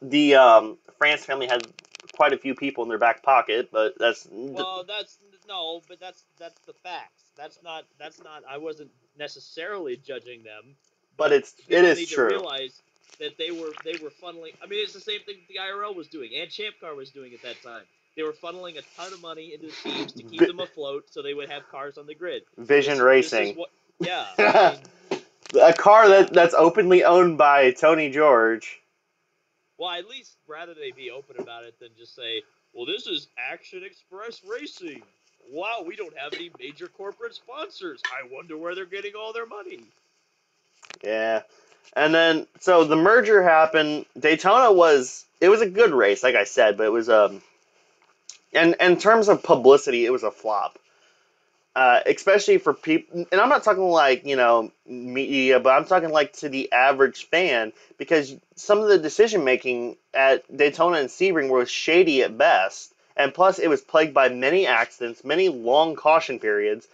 the France family had quite a few people in their back pocket, but Well, that's no, but that's the facts. That's not. I wasn't necessarily judging them, but but it people is need to true. realize that they were funneling. I mean, it's the same thing that the IRL was doing and Champ Car was doing at that time. They were funneling a ton of money into the teams to keep them afloat, so they would have cars on the grid. Vision This is Racing. what. Yeah, I mean, A car yeah. that's openly owned by Tony George. Well, at least rather they be open about it than just say, well, this is Action Express Racing. Wow, we don't have any major corporate sponsors. I wonder where they're getting all their money. Yeah. And then so the merger happened. Daytona was a good race, like I said, but it was and in terms of publicity, it was a flop. Especially for people, and I'm not talking like media, but I'm talking like to the average fan, because some of the decision making at Daytona and Sebring was shady at best, and plus it was plagued by many accidents, many long caution periods,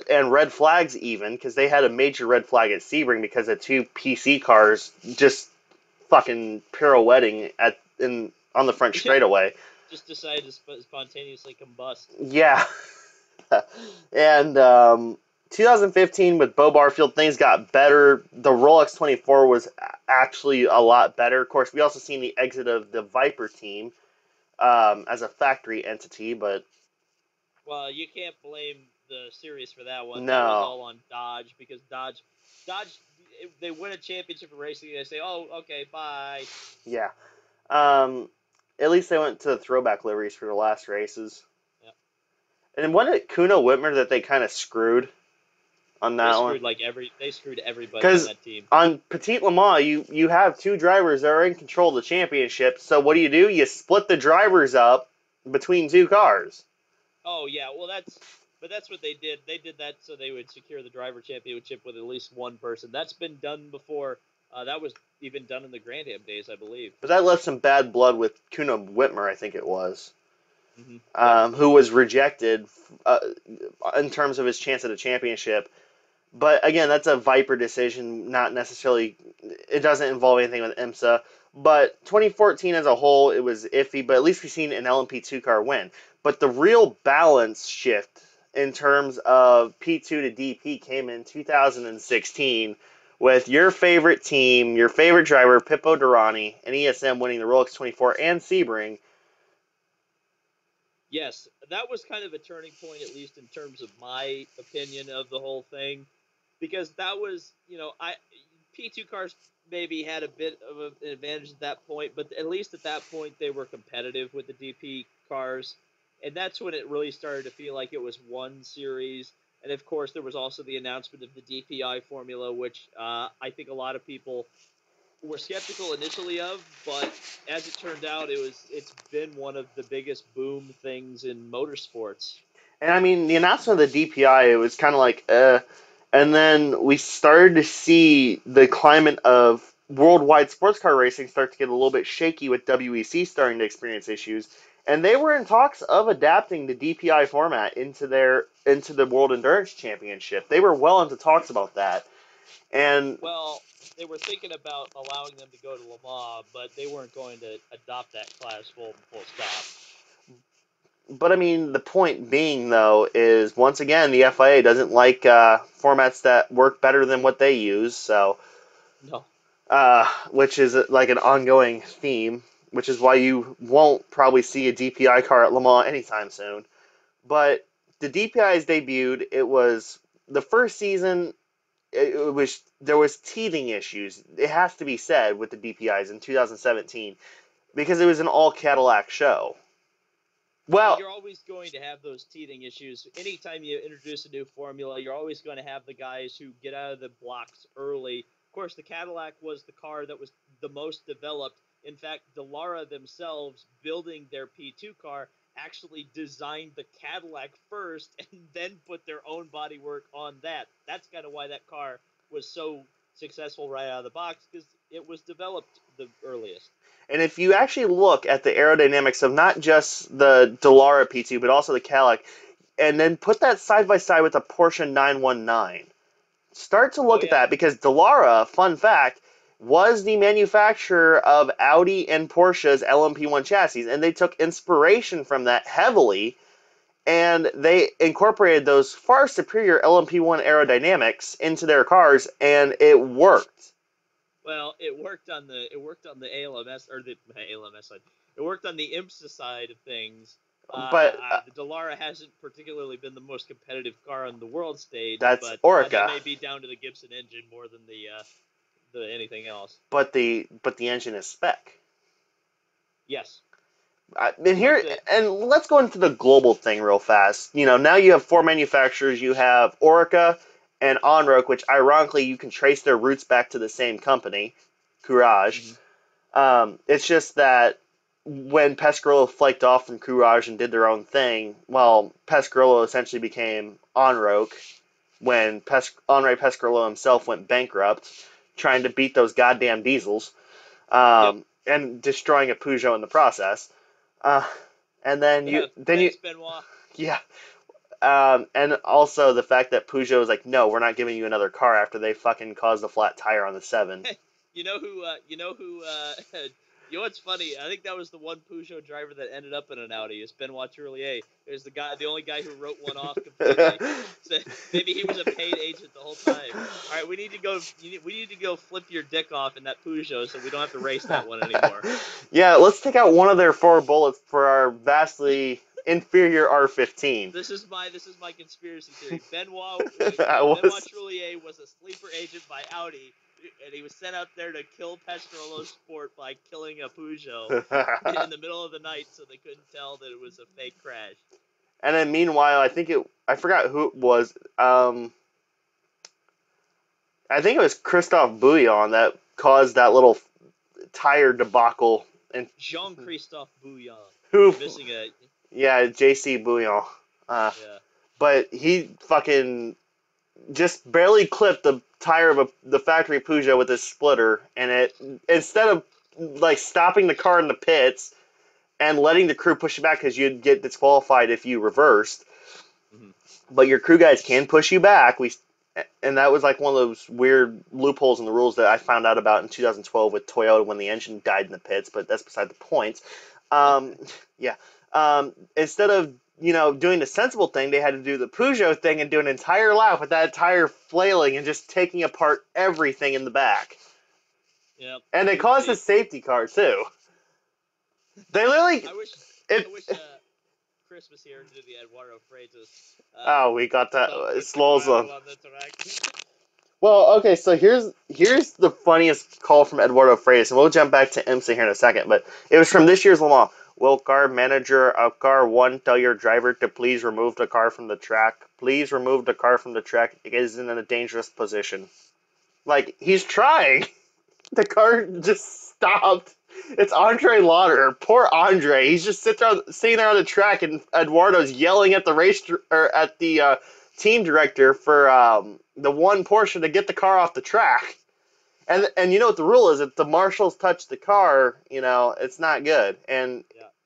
and red flags even, because they had a major red flag at Sebring because of two PC cars just fucking pirouetting on the front Yeah, straightaway. just decided to spontaneously combust. Yeah. And 2015 with Bo Barfield, things got better. The Rolex 24 was actually a lot better. Of course, we also seen the exit of the Viper team as a factory entity, but Well, you can't blame the series for that one. That was no. all on Dodge because Dodge, they win a championship in racing. They say, "Oh, okay, bye." Yeah. Um, at least they went to the throwback liveries for the last races. Yeah. And wasn't it Kuno Whitmer that they kind of screwed on that one? They screwed everybody on Because that team. on Petit Le Mans, you have two drivers that are in control of the championship. So what do? You split the drivers up between two cars. Oh yeah, well that's what they did. They did that so they would secure the driver championship with at least one person. That's been done before. That was even done in the GrandAm days, I believe. But that left some bad blood with Kuno Whitmer, I think it was, Mm-hmm. Yep. who was rejected uh, in terms of his chance at a championship. But again, that's a Viper decision, not necessarily. It doesn't involve anything with IMSA. But 2014 as a whole, it was iffy. But at least we've seen an LMP2 car win. But the real balance shift in terms of P2 to DP came in 2016 with your favorite team, your favorite driver, Pippo Durrani, and ESM winning the Rolex 24 and Sebring. Yes, that was kind of a turning point, at least in terms of my opinion of the whole thing, because that was, I P2 cars maybe had a bit of an advantage at that point, but at least at that point they were competitive with the DP cars, and that's when it really started to feel like it was one series And of course, there was also the announcement of the DPI formula, which I think a lot of people were skeptical initially of, but as it turned out, it's been one of the biggest boom things in motorsports. And I mean, the announcement of the DPI, it was kind of like, and then we started to see the climate of worldwide sports car racing start to get a little bit shaky with WEC starting to experience issues. And they were in talks of adapting the DPI format into the World Endurance Championship. They were well into talks about that. And Well, they were thinking about allowing them to go to Le Mans, but they weren't going to adopt that class full stop. But I mean, the point being, though, is once again, the FIA doesn't like formats that work better than what they use, so No. which is like an ongoing theme, which is why you won't probably see a DPI car at Le Mans anytime soon. But the DPI's debuted. It was the first season. There was teething issues. It has to be said with the DPI's in 2017 because it was an all Cadillac show. Well, you're always going to have those teething issues. Anytime you introduce a new formula, you're always going to have the guys who get out of the blocks early. Of course, the Cadillac was the car that was the most developed. In fact, Dallara themselves, building their P2 car, actually designed the Cadillac first and then put their own bodywork on that. That's kind of why that car was so successful right out of the box, because it was developed the earliest. And if you actually look at the aerodynamics of not just the Dallara P2, but also the Cadillac, and then put that side by side with the Porsche 919, start to look at that, because Dallara, fun fact, was the manufacturer of Audi and Porsche's LMP1 chassis, and they took inspiration from that heavily, and they incorporated those far superior LMP1 aerodynamics into their cars, and it worked. Well, it worked on the ALMS or the ALMS side. It worked on the IMSA side of things. But the Dallara hasn't particularly been the most competitive car on the world stage. That's but Orica. That may be down to the Gibson engine more than the anything else. But the engine is spec. Yes. And let's go into the global thing real fast. Now you have four manufacturers. You have Orica and Onroc, which ironically you can trace their roots back to the same company, Courage. Mm-hmm. It's just that when Pescarolo flaked off from Courage and did their own thing, well, Pescarolo essentially became Onroc when Henri Pescarolo himself went bankrupt, trying to beat those goddamn diesels, and destroying a Peugeot in the process. And then thanks, Benoit. Yeah. And also the fact that Peugeot was like, no, we're not giving you another car after they fucking caused a flat tire on the 7. You know what's funny? I think that was the one Peugeot driver that ended up in an Audi. It's Benoit Turlier. There's the only guy who wrote one off completely. So maybe he was a paid agent the whole time. All right, we need to go flip your dick off in that Peugeot, so we don't have to race that one anymore. Yeah, let's take out one of their 4 bullets for our vastly inferior R15. This is my conspiracy theory. Benoit Turlier was a sleeper agent by Audi, and he was sent out there to kill Pescarolo's sport by killing a Peugeot in the middle of the night, so they couldn't tell that it was a fake crash. And then meanwhile, I forgot who it was. I think it was Christophe Bouillon that caused that little tire debacle. And Jean-Christophe Bouillon. Who? Missing a... Yeah, JC Bouillon. But he fucking just barely clipped the tire of the factory Peugeot with his splitter, and it, instead of like stopping the car in the pits and letting the crew push you back because you'd get disqualified if you reversed, but your crew guys can push you back. And that was like one of those weird loopholes in the rules that I found out about in 2012 with Toyota when the engine died in the pits, but that's beside the point. Instead of doing the sensible thing, they had to do the Peugeot thing and do an entire lap with that tire flailing and just taking apart everything in the back. Yep. And they caused a safety car too. They literally. I wish Chris was here to do the Eduardo Freitas. We got that. Sloza. Well, okay, so here's the funniest call from Eduardo Freitas, and we'll jump back to IMSA here in a second, but it was from this year's Le Mans. Will car manager of car 1 tell your driver to please remove the car from the track? please remove the car from the track. It is in a dangerous position. Like, he's trying. The car just stopped. It's Andre Lauder. Poor Andre. He's just sitting there on the track, and Eduardo's yelling at the team director for the one Porsche to get the car off the track. And you know what the rule is? If the marshals touch the car, it's not good. And,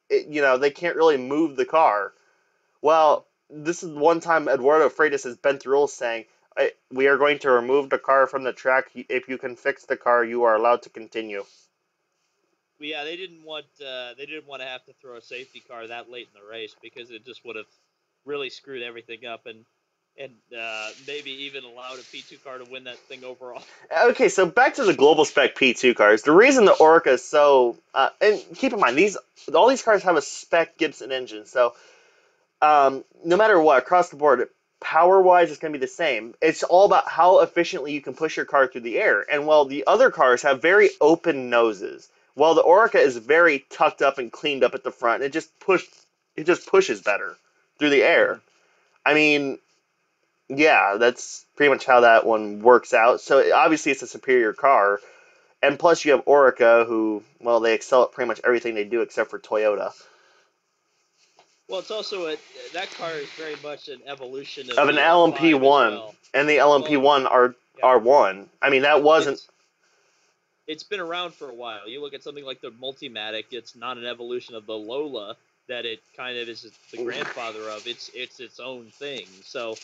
they can't really move the car. Well, this is one time Eduardo Freitas has bent the rules saying, we are going to remove the car from the track. If you can fix the car, you are allowed to continue. Well, yeah, they didn't want to have to throw a safety car that late in the race because it just would have really screwed everything up and maybe even allowed a P2 car to win that thing overall. Okay, so back to the global spec P2 cars. The reason the Orca is so and keep in mind all these cars have a spec Gibson engine, so no matter what across the board, power-wise, it's going to be the same. It's all about how efficiently you can push your car through the air. And while the other cars have very open noses, while the Orca is very tucked up and cleaned up at the front, it just pushes better through the air. I mean, yeah, that's pretty much how that one works out. So obviously it's a superior car. And plus you have Orica, who, well, they excel at pretty much everything they do except for Toyota. Well, it's also that car is very much an evolution of an LMP1, well. And the LMP1 R1. I mean, that wasn't. It's been around for a while. You look at something like the Multimatic; it's not an evolution of the Lola that it kind of is the grandfather of. It's its own thing. So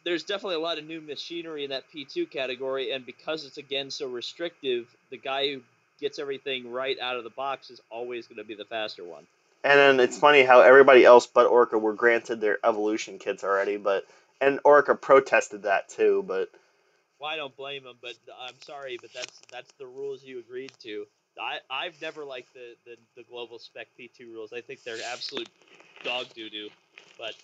there's definitely a lot of new machinery in that P2 category, and because it's again so restrictive, the guy who gets everything right out of the box is always going to be the faster one. And then it's funny how everybody else but Orca were granted their evolution kits already, and Orca protested that too, but. Well, I don't blame him, but I'm sorry, but that's the rules you agreed to. I've never liked the global spec P2 rules. I think they're absolute dog doo-doo. But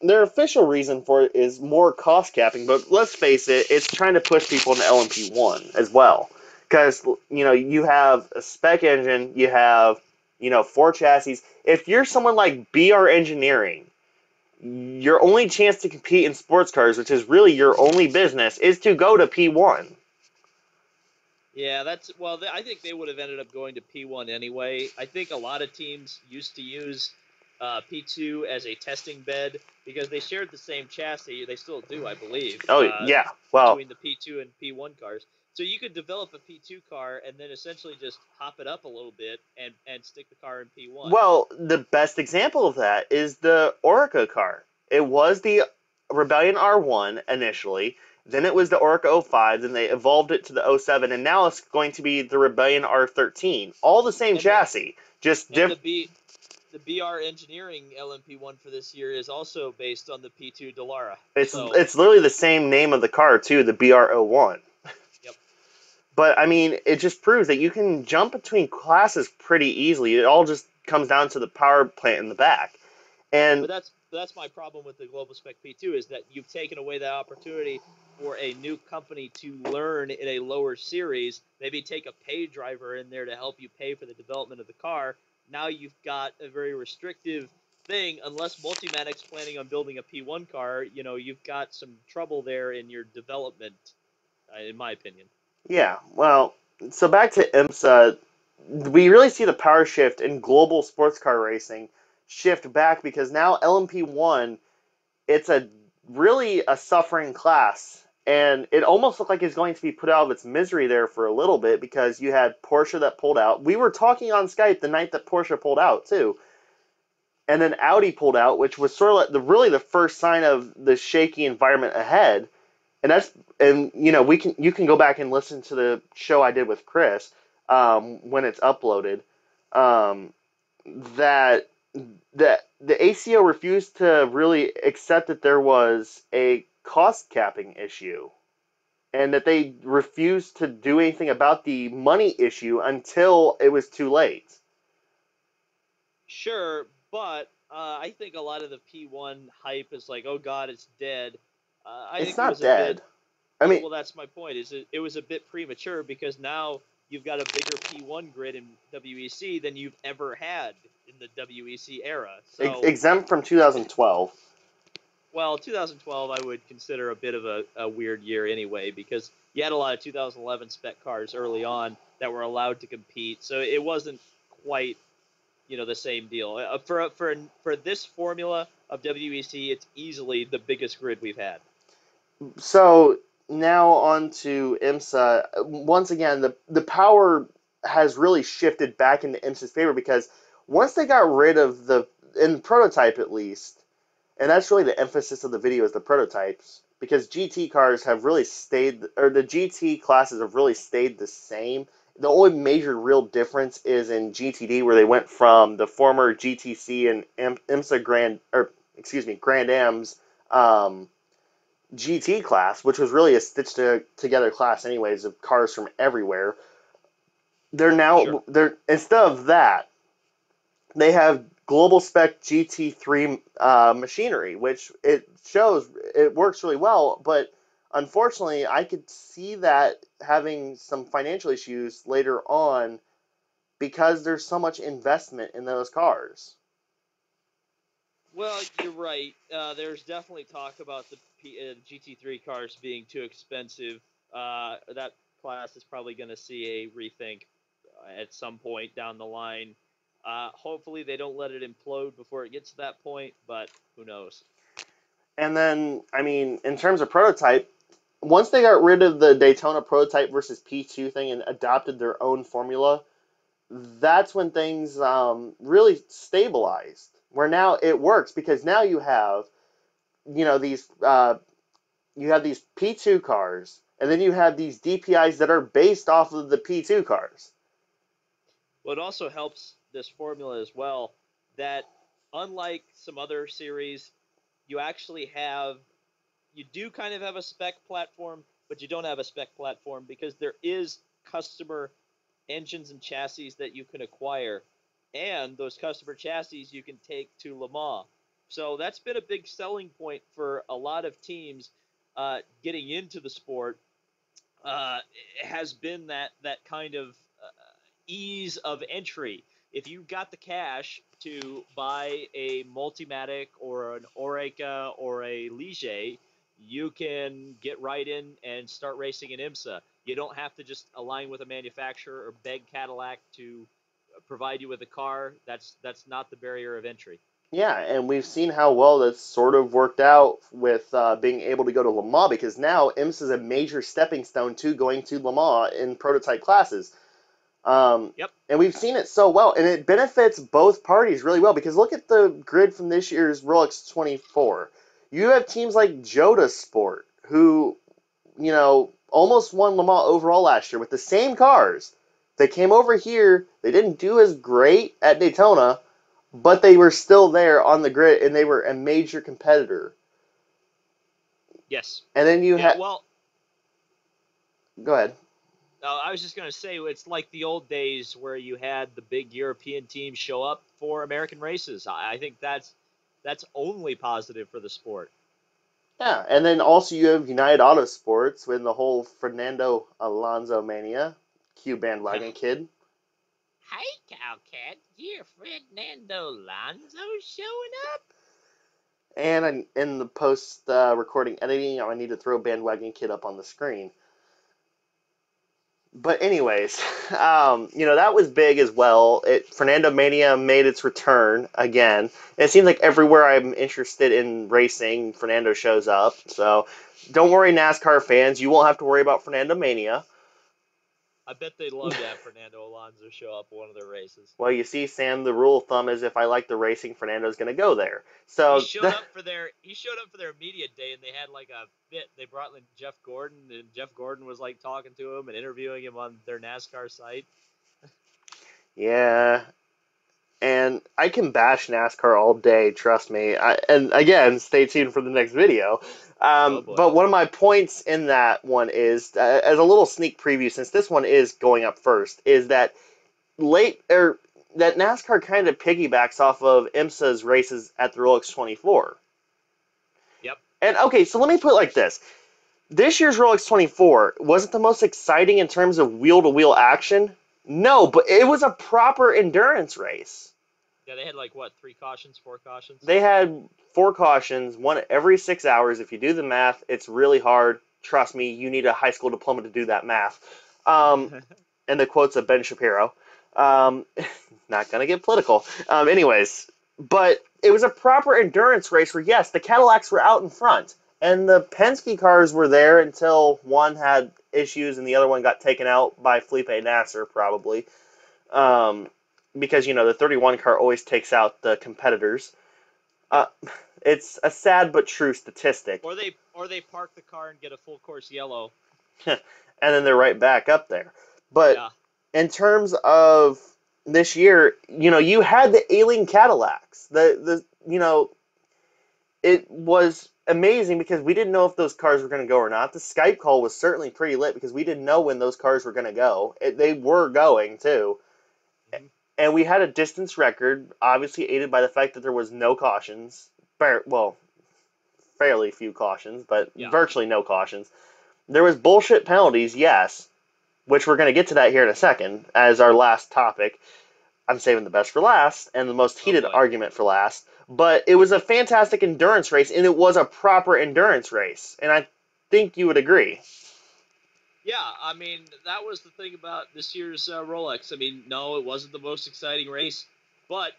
their official reason for it is more cost capping, but let's face it, it's trying to push people into LMP1 as well. Because, you have a spec engine, you have, 4 chassis. If you're someone like BR Engineering, your only chance to compete in sports cars, which is really your only business, is to go to P1. Yeah, I think they would have ended up going to P1 anyway. I think a lot of teams used to use P2 as a testing bed because they shared the same chassis. They still do, I believe. Yeah. Well, between the P2 and P1 cars. So you could develop a P2 car and then essentially just hop it up a little bit and stick the car in P1. Well, the best example of that is the Orica car. It was the Rebellion R1 initially, then it was the Orica 05, then they evolved it to the 07, and now it's going to be the Rebellion R13. All the same chassis, just different. The BR Engineering LMP1 for this year is also based on the P2 Dallara. It's literally the same name of the car, too, the BR01. Yep. But, I mean, it just proves that you can jump between classes pretty easily. It all just comes down to the power plant in the back. But that's my problem with the Global Spec P2 is that you've taken away that opportunity for a new company to learn in a lower series, maybe take a pay driver in there to help you pay for the development of the car. Now you've got a very restrictive thing. Unless Multimatic's planning on building a P1 car, you've got some trouble there in your development, in my opinion. Yeah, well, so back to IMSA, we really see the power shift in global sports car racing shift back because now LMP1, it's really a suffering class. And it almost looked like it's going to be put out of its misery there for a little bit because you had Porsche that pulled out. We were talking on Skype the night that Porsche pulled out, too. And then Audi pulled out, which was sort of really the first sign of the shaky environment ahead. And you can go back and listen to the show I did with Chris when it's uploaded. That the ACO refused to really accept that there was a cost capping issue, and that they refused to do anything about the money issue until it was too late. Sure, but I think a lot of the P1 hype is like, oh God, it's dead. It's not dead. Well, that's my point. It was a bit premature because now you've got a bigger P1 grid in WEC than you've ever had in the WEC era. So exempt from 2012. Well, 2012 I would consider a bit of a weird year anyway, because you had a lot of 2011 spec cars early on that were allowed to compete, so it wasn't quite the same deal. For this formula of WEC, it's easily the biggest grid we've had. So now on to IMSA. Once again, the power has really shifted back into IMSA's favor because once they got rid of in the prototype at least, and that's really the emphasis of the video is the prototypes, because GT cars have really stayed, or the GT classes have really stayed the same. The only major real difference is in GTD, where they went from the former GTC and IMSA GrandAm's GT class, which was really a stitched together class anyways of cars from everywhere. Sure. They're instead of that, they have global spec GT3 machinery, which it shows it works really well, but unfortunately, I could see that having some financial issues later on because there's so much investment in those cars. Well, you're right. There's definitely talk about the GT3 cars being too expensive. That class is probably going to see a rethink at some point down the line. Hopefully, they don't let it implode before it gets to that point, but who knows? And then, I mean, in terms of prototype, once they got rid of the Daytona prototype versus P2 thing and adopted their own formula, that's when things really stabilized. Where now it works because now you have, these you have these P2 cars, and then you have these DPIs that are based off of the P2 cars. Well, it also helps this formula as well that unlike some other series, you do kind of have a spec platform, but you don't have a spec platform because there is customer engines and chassis that you can acquire, and those customer chassis you can take to Le Mans. So that's been a big selling point for a lot of teams getting into the sport. Has been that kind of ease of entry. If you got the cash to buy a Multimatic or an Oreca or a Ligier, you can get right in and start racing in IMSA. You don't have to just align with a manufacturer or beg Cadillac to provide you with a car. That's not the barrier of entry. Yeah, and we've seen how well that's sort of worked out with being able to go to Le Mans because now IMSA is a major stepping stone to going to Le Mans in prototype classes. Yep. And we've seen it so well, and it benefits both parties really well because look at the grid from this year's Rolex 24. You have teams like Joda Sport, who, almost won Le Mans overall last year with the same cars. They came over here, they didn't do as great at Daytona, but they were still there on the grid, and they were a major competitor. Yes. And then you Yeah. had. Well, Go ahead. I was just going to say it's like the old days where you had the big European teams show up for American races. I think that's only positive for the sport. Yeah, and then also you have United Auto Sports with the whole Fernando Alonso mania. Q bandwagon kid. Hi, Cowcat. Dear Fernando Alonso showing up? And in the post recording editing, I need to throw bandwagon kid up on the screen. But anyways, that was big as well. Fernando Mania made its return again. And it seems like everywhere I'm interested in racing, Fernando shows up. So don't worry, NASCAR fans, you won't have to worry about Fernando Mania. I bet they'd love to have Fernando Alonso show up at one of their races. Well, you see, Sam, the rule of thumb is if I like the racing, Fernando's going to go there. He So showed up for their media day, and they had like a bit. They brought in Jeff Gordon, and Jeff Gordon was like talking to him and interviewing him on their NASCAR site. yeah, and I can bash NASCAR all day, trust me. And again, stay tuned for the next video. Oh boy. But one of my points in that one is, as a little sneak preview, since this one is going up first, is that that NASCAR kind of piggybacks off of IMSA's races at the Rolex 24. Yep. And okay, so let me put it like this. This year's Rolex 24 wasn't the most exciting in terms of wheel-to-wheel action. No, but it was a proper endurance race. Yeah, they had like what, 3 cautions, 4 cautions? They had 4 cautions, one every 6 hours. If you do the math, it's really hard. Trust me, you need a high school diploma to do that math. And the quotes of Ben Shapiro. Um, not gonna get political. Anyways, but it was a proper endurance race where yes, the Cadillacs were out in front, and the Penske cars were there until one had issues and the other one got taken out by Felipe Nasser probably. Um, because the 31 car always takes out the competitors. Uh, it's a sad but true statistic. Or they park the car and get a full course yellow. And then they're right back up there. But yeah. In terms of this year, you had the alien Cadillacs. It was amazing because we didn't know if those cars were going to go or not. The Skype call was certainly pretty lit because we didn't know when those cars were going to go. They were going too. Mm-hmm. And we had a distance record, obviously aided by the fact that there was no cautions. Fairly few cautions, but virtually no cautions. There was bullshit penalties, yes, which we're going to get to that here in a second as our last topic. I'm saving the best for last and the most heated argument for last. But it was a fantastic endurance race, and it was a proper endurance race. And I think you would agree. Yeah, I mean, that was the thing about this year's Rolex. I mean, no, it wasn't the most exciting race, but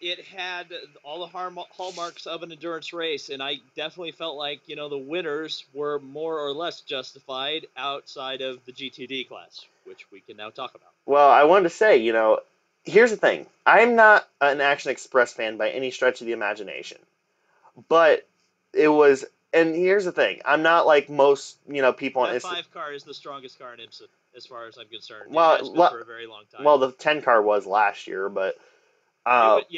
it had all the hallmarks of an endurance race, and I definitely felt like, the winners were more or less justified outside of the GTD class, which we can now talk about. Well, I wanted to say, here's the thing. I'm not an Action Express fan by any stretch of the imagination. But it was, and here's the thing. I'm not like most, people on That Instagram. 5 car is the strongest car in IMSA, as far as I'm concerned. Well, it has been for a very long time. Well, the 10 car was last year, but but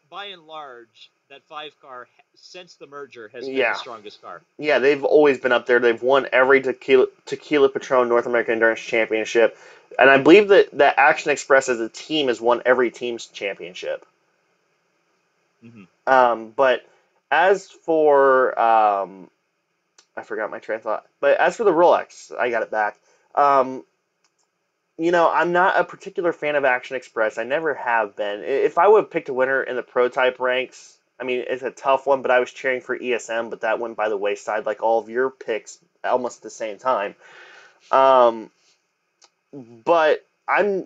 by and large, that 5 car since the merger has been the strongest car. Yeah, they've always been up there. They've won every Tequila Patron North American Endurance Championship, and I believe that Action Express as a team has won every team's championship. Mm-hmm. But as for I forgot my train of thought. But as for the Rolex, I got it back. I'm not a particular fan of Action Express. I never have been. If I would have picked a winner in the pro-type ranks, I mean, it's a tough one, but I was cheering for ESM, but that went by the wayside like all of your picks almost at the same time. But I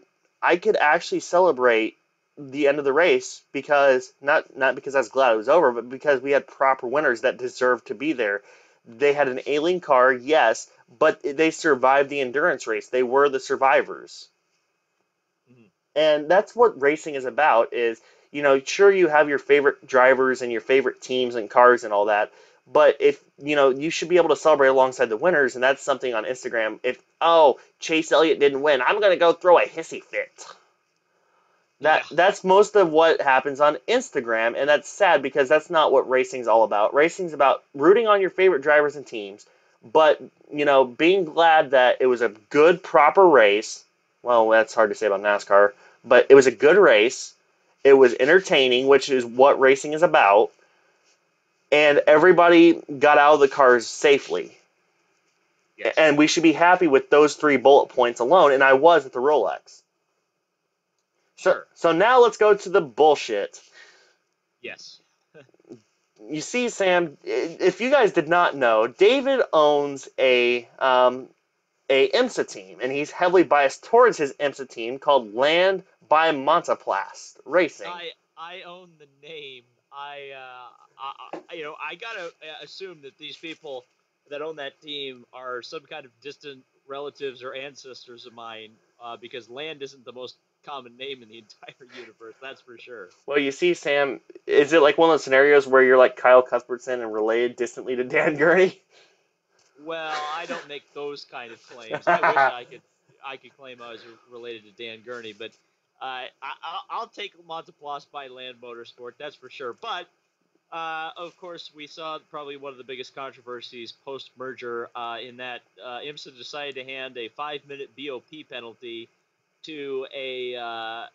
could actually celebrate the end of the race because not because I was glad it was over, but because we had proper winners that deserved to be there. They had an alien car, yes, but they survived the endurance race. They were the survivors. Mm-hmm. And that's what racing is about is, sure you have your favorite drivers and your favorite teams and cars and all that, but if, you should be able to celebrate alongside the winners, and that's something on Instagram. If, Chase Elliott didn't win, I'm going to go throw a hissy fit. That's most of what happens on Instagram, and that's sad because that's not what racing's all about. Racing's about rooting on your favorite drivers and teams, but, being glad that it was a good, proper race. Well, that's hard to say about NASCAR, but it was a good race. It was entertaining, which is what racing is about, and everybody got out of the cars safely. Yes. And we should be happy with those 3 bullet points alone, and I was at the Rolex. Sure. So now let's go to the bullshit. Yes. You see, Sam, if you guys did not know, David owns a IMSA team, and he's heavily biased towards his IMSA team called Land by Montaplast Racing. I own the name. I gotta assume that these people that own that team are some kind of distant relatives or ancestors of mine, because Land isn't the most common name in the entire universe, that's for sure. Well, you see, Sam, is it like one of those scenarios where you're like Kyle Cuthbertson and related distantly to Dan Gurney? Well, I don't make those kind of claims. I wish I could claim I was related to Dan Gurney, but I'll take Montaplast by Land Motorsport, that's for sure. But of course, we saw probably one of the biggest controversies post-merger in that IMSA decided to hand a 5-minute BOP penalty to a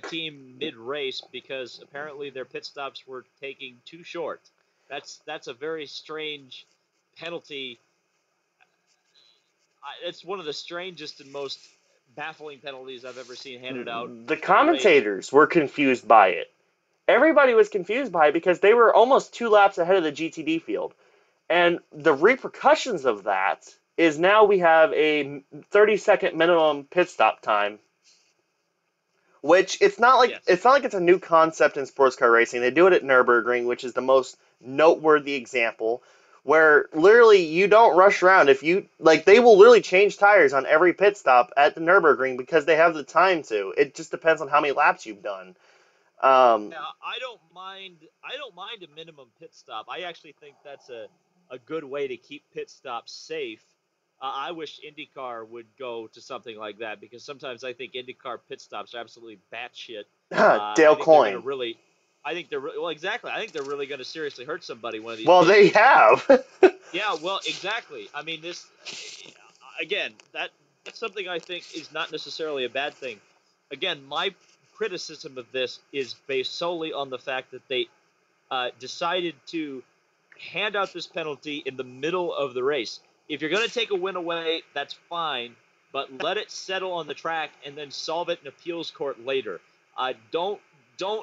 team mid-race because apparently their pit stops were taking too short. That's a very strange penalty. It's one of the strangest and most baffling penalties I've ever seen handed out. The commentators were confused by it. Everybody was confused by it because they were almost 2 laps ahead of the GTD field. And the repercussions of that is now we have a 30-second minimum pit stop time, which it's not like it's a new concept in sports car racing. They do it at Nürburgring, which is the most noteworthy example, where literally you don't rush around. If you they will literally change tires on every pit stop at the Nürburgring because they have the time to. It just depends on how many laps you've done. Now, I don't mind a minimum pit stop. I actually think that's a good way to keep pit stops safe. I wish IndyCar would go to something like that, because sometimes I think IndyCar pit stops are absolutely batshit. Dale Coyne. Exactly. I think they're really going to seriously hurt somebody one of these. Well, they have. Yeah, well, exactly. I mean, this again, that's something I think is not necessarily a bad thing. Again, my criticism of this is based solely on the fact that they decided to hand out this penalty in the middle of the race. If you're going to take a win away, that's fine, but let it settle on the track and then solve it in appeals court later. Don't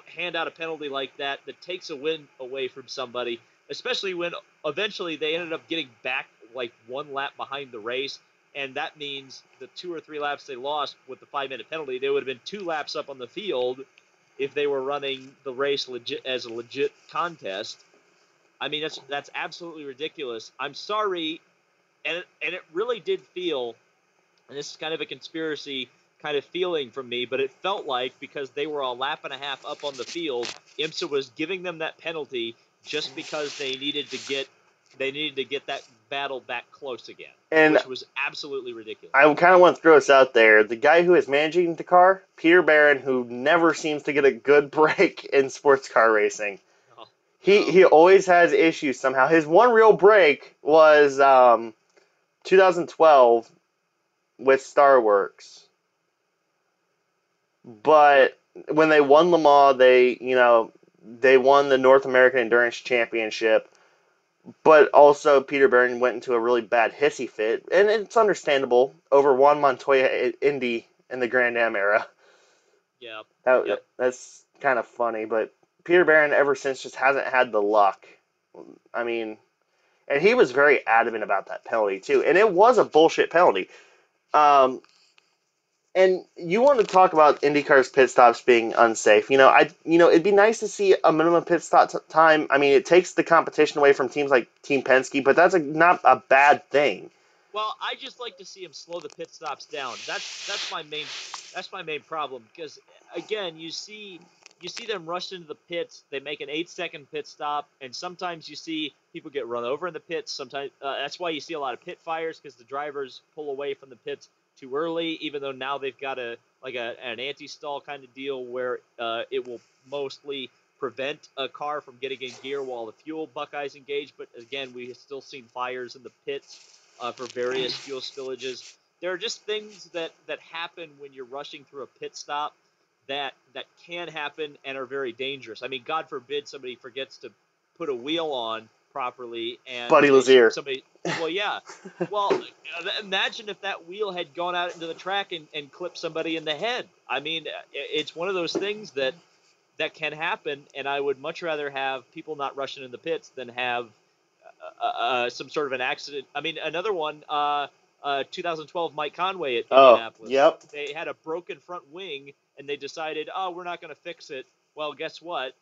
hand out a penalty like that takes a win away from somebody, especially when eventually they ended up getting back like 1 lap behind the race, and that means the 2 or 3 laps they lost with the 5-minute penalty, they would have been 2 laps up on the field if they were running the race as a legit contest. I mean, that's absolutely ridiculous. I'm sorry, and it really did feel, and this is kind of a conspiracy kind of feeling from me, but it felt like because they were a lap and a half up on the field, IMSA was giving them that penalty just because they needed to get that battle back close again, which was absolutely ridiculous. I kind of want to throw this out there. The guy who is managing the car, Peter Barron, who never seems to get a good break in sports car racing. He always has issues somehow. His one real break was 2012 with Star Works. But when they won Le Mans, they won the North American Endurance Championship. But also Peter Barron went into a really bad hissy fit, and it's understandable over Juan Montoya Indy in the GrandAm era. Yeah. That's kind of funny, but Peter Barron ever since just hasn't had the luck. I mean, and he was very adamant about that penalty too, and it was a bullshit penalty. And you want to talk about IndyCar's pit stops being unsafe. It'd be nice to see a minimum pit stop time. I mean, it takes the competition away from teams like Team Penske, but that's not a bad thing. Well, I just like to see him slow the pit stops down. That's my main problem, because again, you see them rush into the pits. They make an 8-second pit stop, and sometimes you see people get run over in the pits. Sometimes that's why you see a lot of pit fires, because the drivers pull away from the pits too early, even though now they've got an anti-stall kind of deal where it will mostly prevent a car from getting in gear while the fuel buckeyes engage. But again, we have still seen fires in the pits for various fuel spillages. There are just things that happen when you're rushing through a pit stop that can happen and are very dangerous. I mean, God forbid somebody forgets to put a wheel on properly and Buddy Lazier. Well, yeah. Well, imagine if that wheel had gone out into the track and clipped somebody in the head. I mean, it's one of those things that can happen, and I would much rather have people not rushing in the pits than have some sort of an accident. I mean, another one, 2012 Mike Conway at Indianapolis. Yep. They had a broken front wing, and they decided, we're not going to fix it. Well, guess what?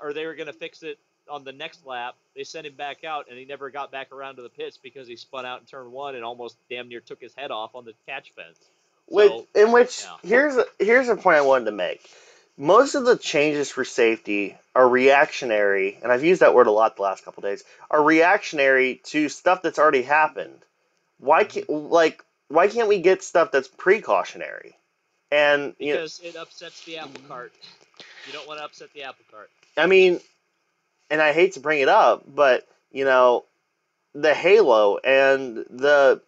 Or they were going to fix it on the next lap. They sent him back out, and he never got back around to the pits because he spun out in turn 1 and almost damn near took his head off on the catch fence. Here's a point I wanted to make. Most of the changes for safety are reactionary, and I've used that word a lot the last couple of days, are reactionary to stuff that's already happened. Why can't we get stuff that's precautionary? And because it upsets the apple cart. You don't want to upset the apple cart. I mean, and I hate to bring it up, but the halo and the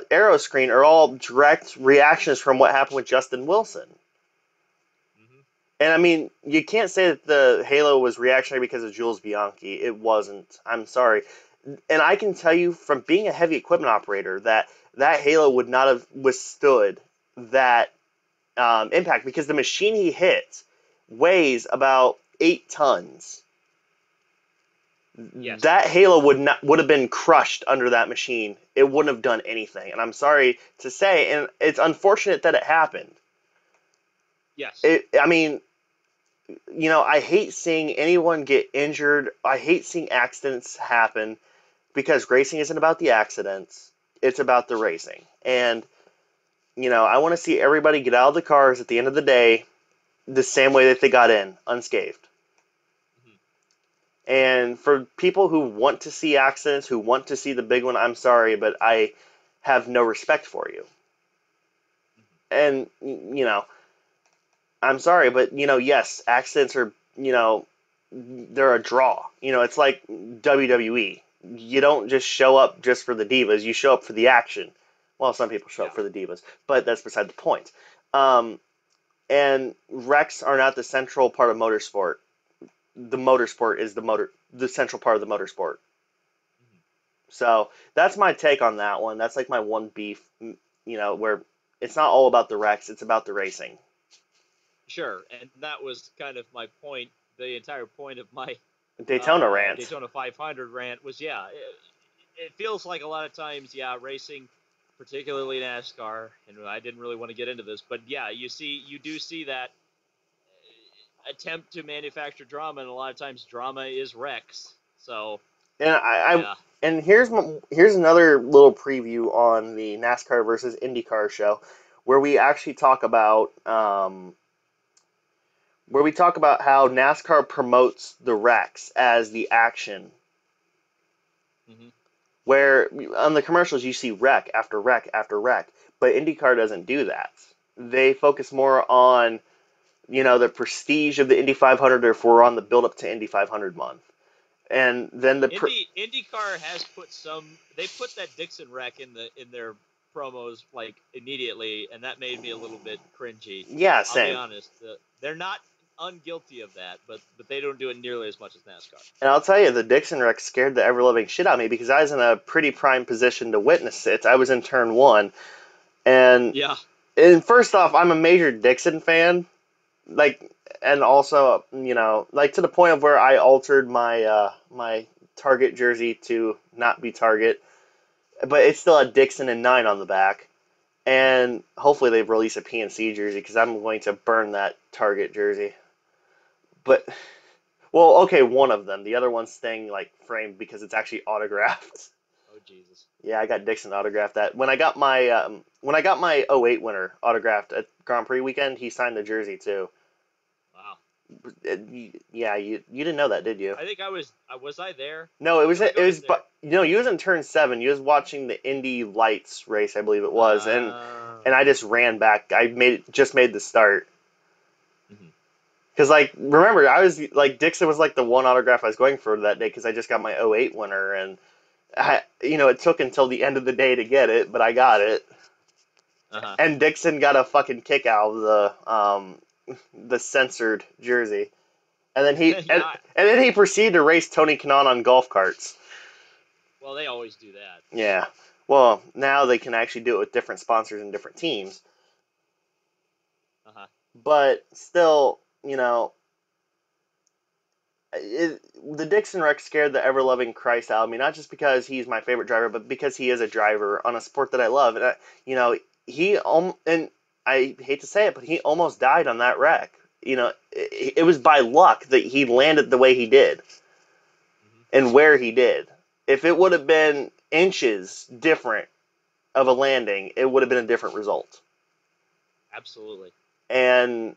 aero screen are all direct reactions from what happened with Justin Wilson. And I mean, you can't say that the halo was reactionary because of Jules Bianchi. It wasn't. I'm sorry. And I can tell you from being a heavy equipment operator that halo would not have withstood that impact because the machine he hit weighs about 8 tons. Yes. That halo would have been crushed under that machine. It wouldn't have done anything. And I'm sorry to say, and it's unfortunate that it happened. Yes. I mean, I hate seeing anyone get injured. I hate seeing accidents happen because racing isn't about the accidents. It's about the racing. And, I want to see everybody get out of the cars at the end of the day the same way that they got in, unscathed. And for people who want to see accidents, who want to see the big one, I'm sorry, but I have no respect for you. And, I'm sorry, but, yes, accidents are, they're a draw. It's like WWE. You don't just show up just for the divas, you show up for the action. Well, some people show up for the divas, but that's beside the point. And wrecks are not the central part of motorsport. The motorsport is the central part of the motorsport. So that's my take on that one. That's like my one beef, where it's not all about the wrecks, it's about the racing. Sure, and that was kind of my point. The entire point of my Daytona rant. Daytona 500 rant was, it feels like a lot of times, racing, particularly NASCAR, and I didn't really want to get into this, but you do see that attempt to manufacture drama, and a lot of times drama is wrecks. So, and here's another little preview on the NASCAR versus IndyCar show, where we actually talk about how NASCAR promotes the wrecks as the action. Where on the commercials you see wreck after wreck after wreck, but IndyCar doesn't do that. They focus more on the prestige of the Indy 500, or if we're on the build up to Indy 500 month. And then IndyCar has they put that Dixon wreck in their promos like immediately, and that made me a little bit cringy. Yeah, same. I'll be honest. They're not unguilty of that, but they don't do it nearly as much as NASCAR. And I'll tell you, the Dixon wreck scared the ever-loving shit out of me because I was in a pretty prime position to witness it. I was in turn 1, and first off, I'm a major Dixon fan, and also, to the point of where I altered my my Target jersey to not be Target, but it's still a Dixon and 9 on the back. And hopefully they release a PNC jersey because I'm going to burn that Target jersey. But, well, okay, one of them. The other one's staying framed because it's actually autographed. Oh Jesus! Yeah, I got Dixon autographed that. When I got my 08 winner autographed at Grand Prix weekend, he signed the jersey too. Wow. Yeah, you didn't know that, did you? I think I was. Was I there? No, it was. You was in turn 7. You was watching the Indy Lights race, I believe it was, and I just ran back. I just made the start. Because remember, I was Dixon was the one autograph I was going for that day because I just got my 08 winner, and it took until the end of the day to get it, but I got it. And Dixon got a fucking kick out of the censored jersey. And then he and then he proceeded to race Tony Kanaan on golf carts. Well, they always do that. Yeah. Well, now they can actually do it with different sponsors and different teams. But still, the Dixon wreck scared the ever-loving Christ out of me, not just because he's my favorite driver, but because he is a driver on a sport that I love. And, and I hate to say it, but he almost died on that wreck. It was by luck that he landed the way he did and where he did. If it would have been inches different of a landing, it would have been a different result. Absolutely. And,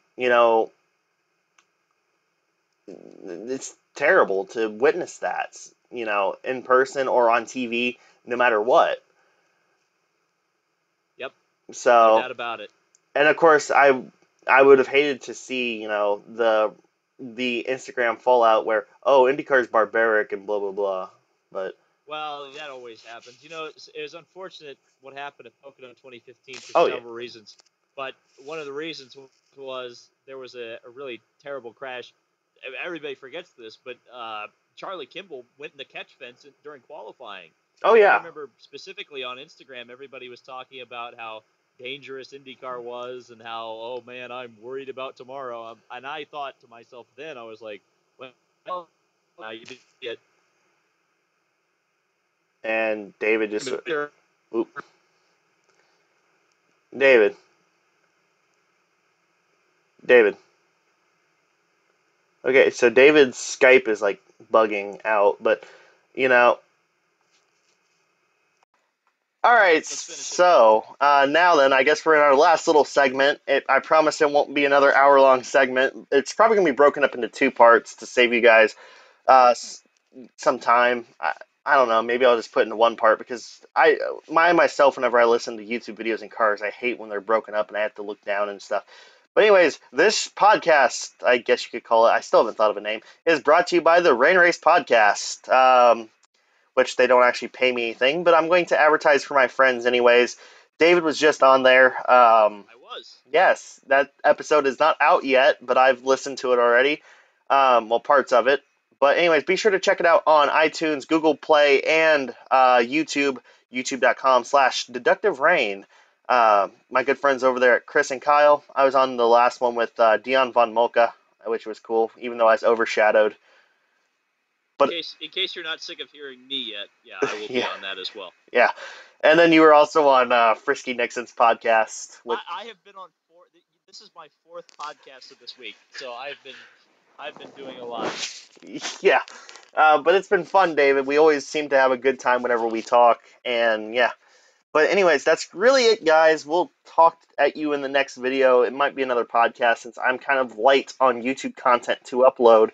it's terrible to witness that, in person or on TV, no matter what. Yep. So, no doubt about it. And of course, I would have hated to see, the Instagram fallout where, IndyCar's barbaric and blah, blah, blah. But well, that always happens. It was unfortunate what happened at Pocono in 2015 for several reasons. But one of the reasons was there was a really terrible crash. Everybody forgets this, but Charlie Kimball went in the catch fence during qualifying. Oh, yeah. I remember specifically on Instagram, everybody was talking about how dangerous IndyCar was and how, oh man, I'm worried about tomorrow. And I thought to myself then, I was like, well, you did it. And David just... Oop. David. Okay, so David's Skype is like bugging out, but you know. All right, so now then, I guess we're in our last little segment. I promise it won't be another hour-long segment. It's probably going to be broken up into two parts to save you guys some time. I don't know. Maybe I'll just put it into one part because myself, whenever I listen to YouTube videos in cars, I hate when they're broken up and I have to look down and stuff. But anyways, this podcast, I guess you could call it, I still haven't thought of a name, is brought to you by the Rain Race Podcast. Which they don't actually pay me anything, but I'm going to advertise for my friends anyways. David was just on there. I was. Yes, that episode is not out yet, but I've listened to it already. Well, parts of it. But anyways, be sure to check it out on iTunes, Google Play, and YouTube, youtube.com/deductiverain. My good friends over there at Chris and Kyle. I was on the last one with Dion Von Molka, which was cool, even though I was overshadowed. But in case you're not sick of hearing me yet, yeah, I will be on that as well. Yeah, and then you were also on Frisky Nixon's podcast. I have been on four. This is my fourth podcast of this week, so I've been doing a lot. Yeah, but it's been fun, David. We always seem to have a good time whenever we talk, and yeah. But anyways, that's really it, guys. We'll talk at you in the next video. It might be another podcast since I'm kind of light on YouTube content to upload.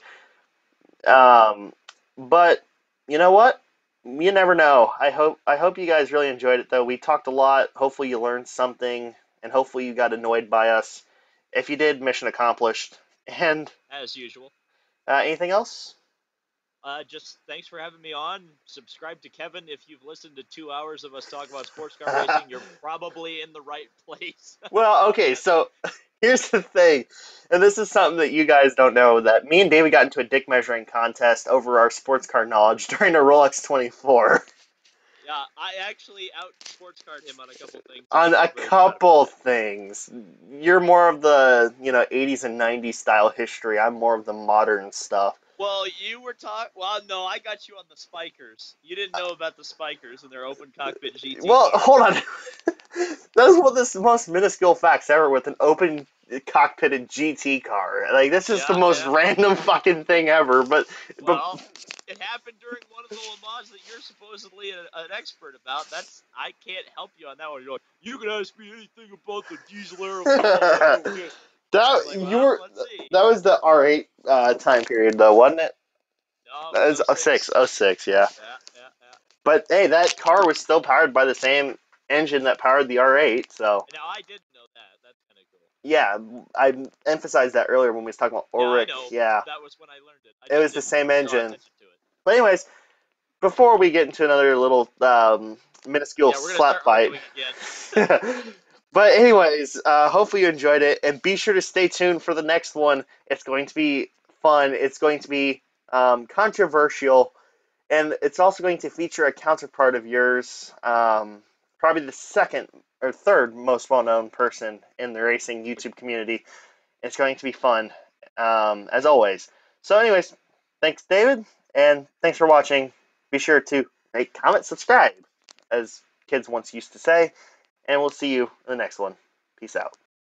But you know what? You never know. I hope you guys really enjoyed it, though. We talked a lot. Hopefully you learned something, and hopefully you got annoyed by us. If you did, mission accomplished. And as usual. Anything else? Just thanks for having me on. Subscribe to Kevin. If you've listened to 2 hours of us talk about sports car racing, you're probably in the right place. Well, okay, so here's the thing, and this is something that you guys don't know, that me and David got into a dick measuring contest over our sports car knowledge during a Rolex 24. Yeah, I actually out-sports card him on a couple things. On a couple things. You're more of the, 80s and 90s style history. I'm more of the modern stuff. Well, you were talking... Well, no, I got you on the Spikers. You didn't know about the Spikers and their open cockpit GT Well, cars. hold on. That was one of the most minuscule facts ever with an open cockpitted GT car. Like, this is the most random fucking thing ever, but... Well, it happened during one of the Le Mans that you're supposedly an expert about. I can't help you on that one. You're like, you can ask me anything about the diesel aero. That was the R8 time period, though, wasn't it? No, that was 06, yeah. Yeah. But hey, that car was still powered by the same engine that powered the R8, so. Now I didn't know that. That's kind of cool. Yeah, I emphasized that earlier when we was talking about Ulrich. Yeah, I know. Yeah. That was when I learned it. It was the same engine. But anyways, before we get into another little minuscule slap fight. But anyways, hopefully you enjoyed it, and be sure to stay tuned for the next one. It's going to be fun. It's going to be controversial, and it's also going to feature a counterpart of yours, probably the second or third most well-known person in the racing YouTube community. It's going to be fun, as always. So anyways, thanks, David, and thanks for watching. Be sure to rate, comment, subscribe, as kids once used to say. And we'll see you in the next one. Peace out.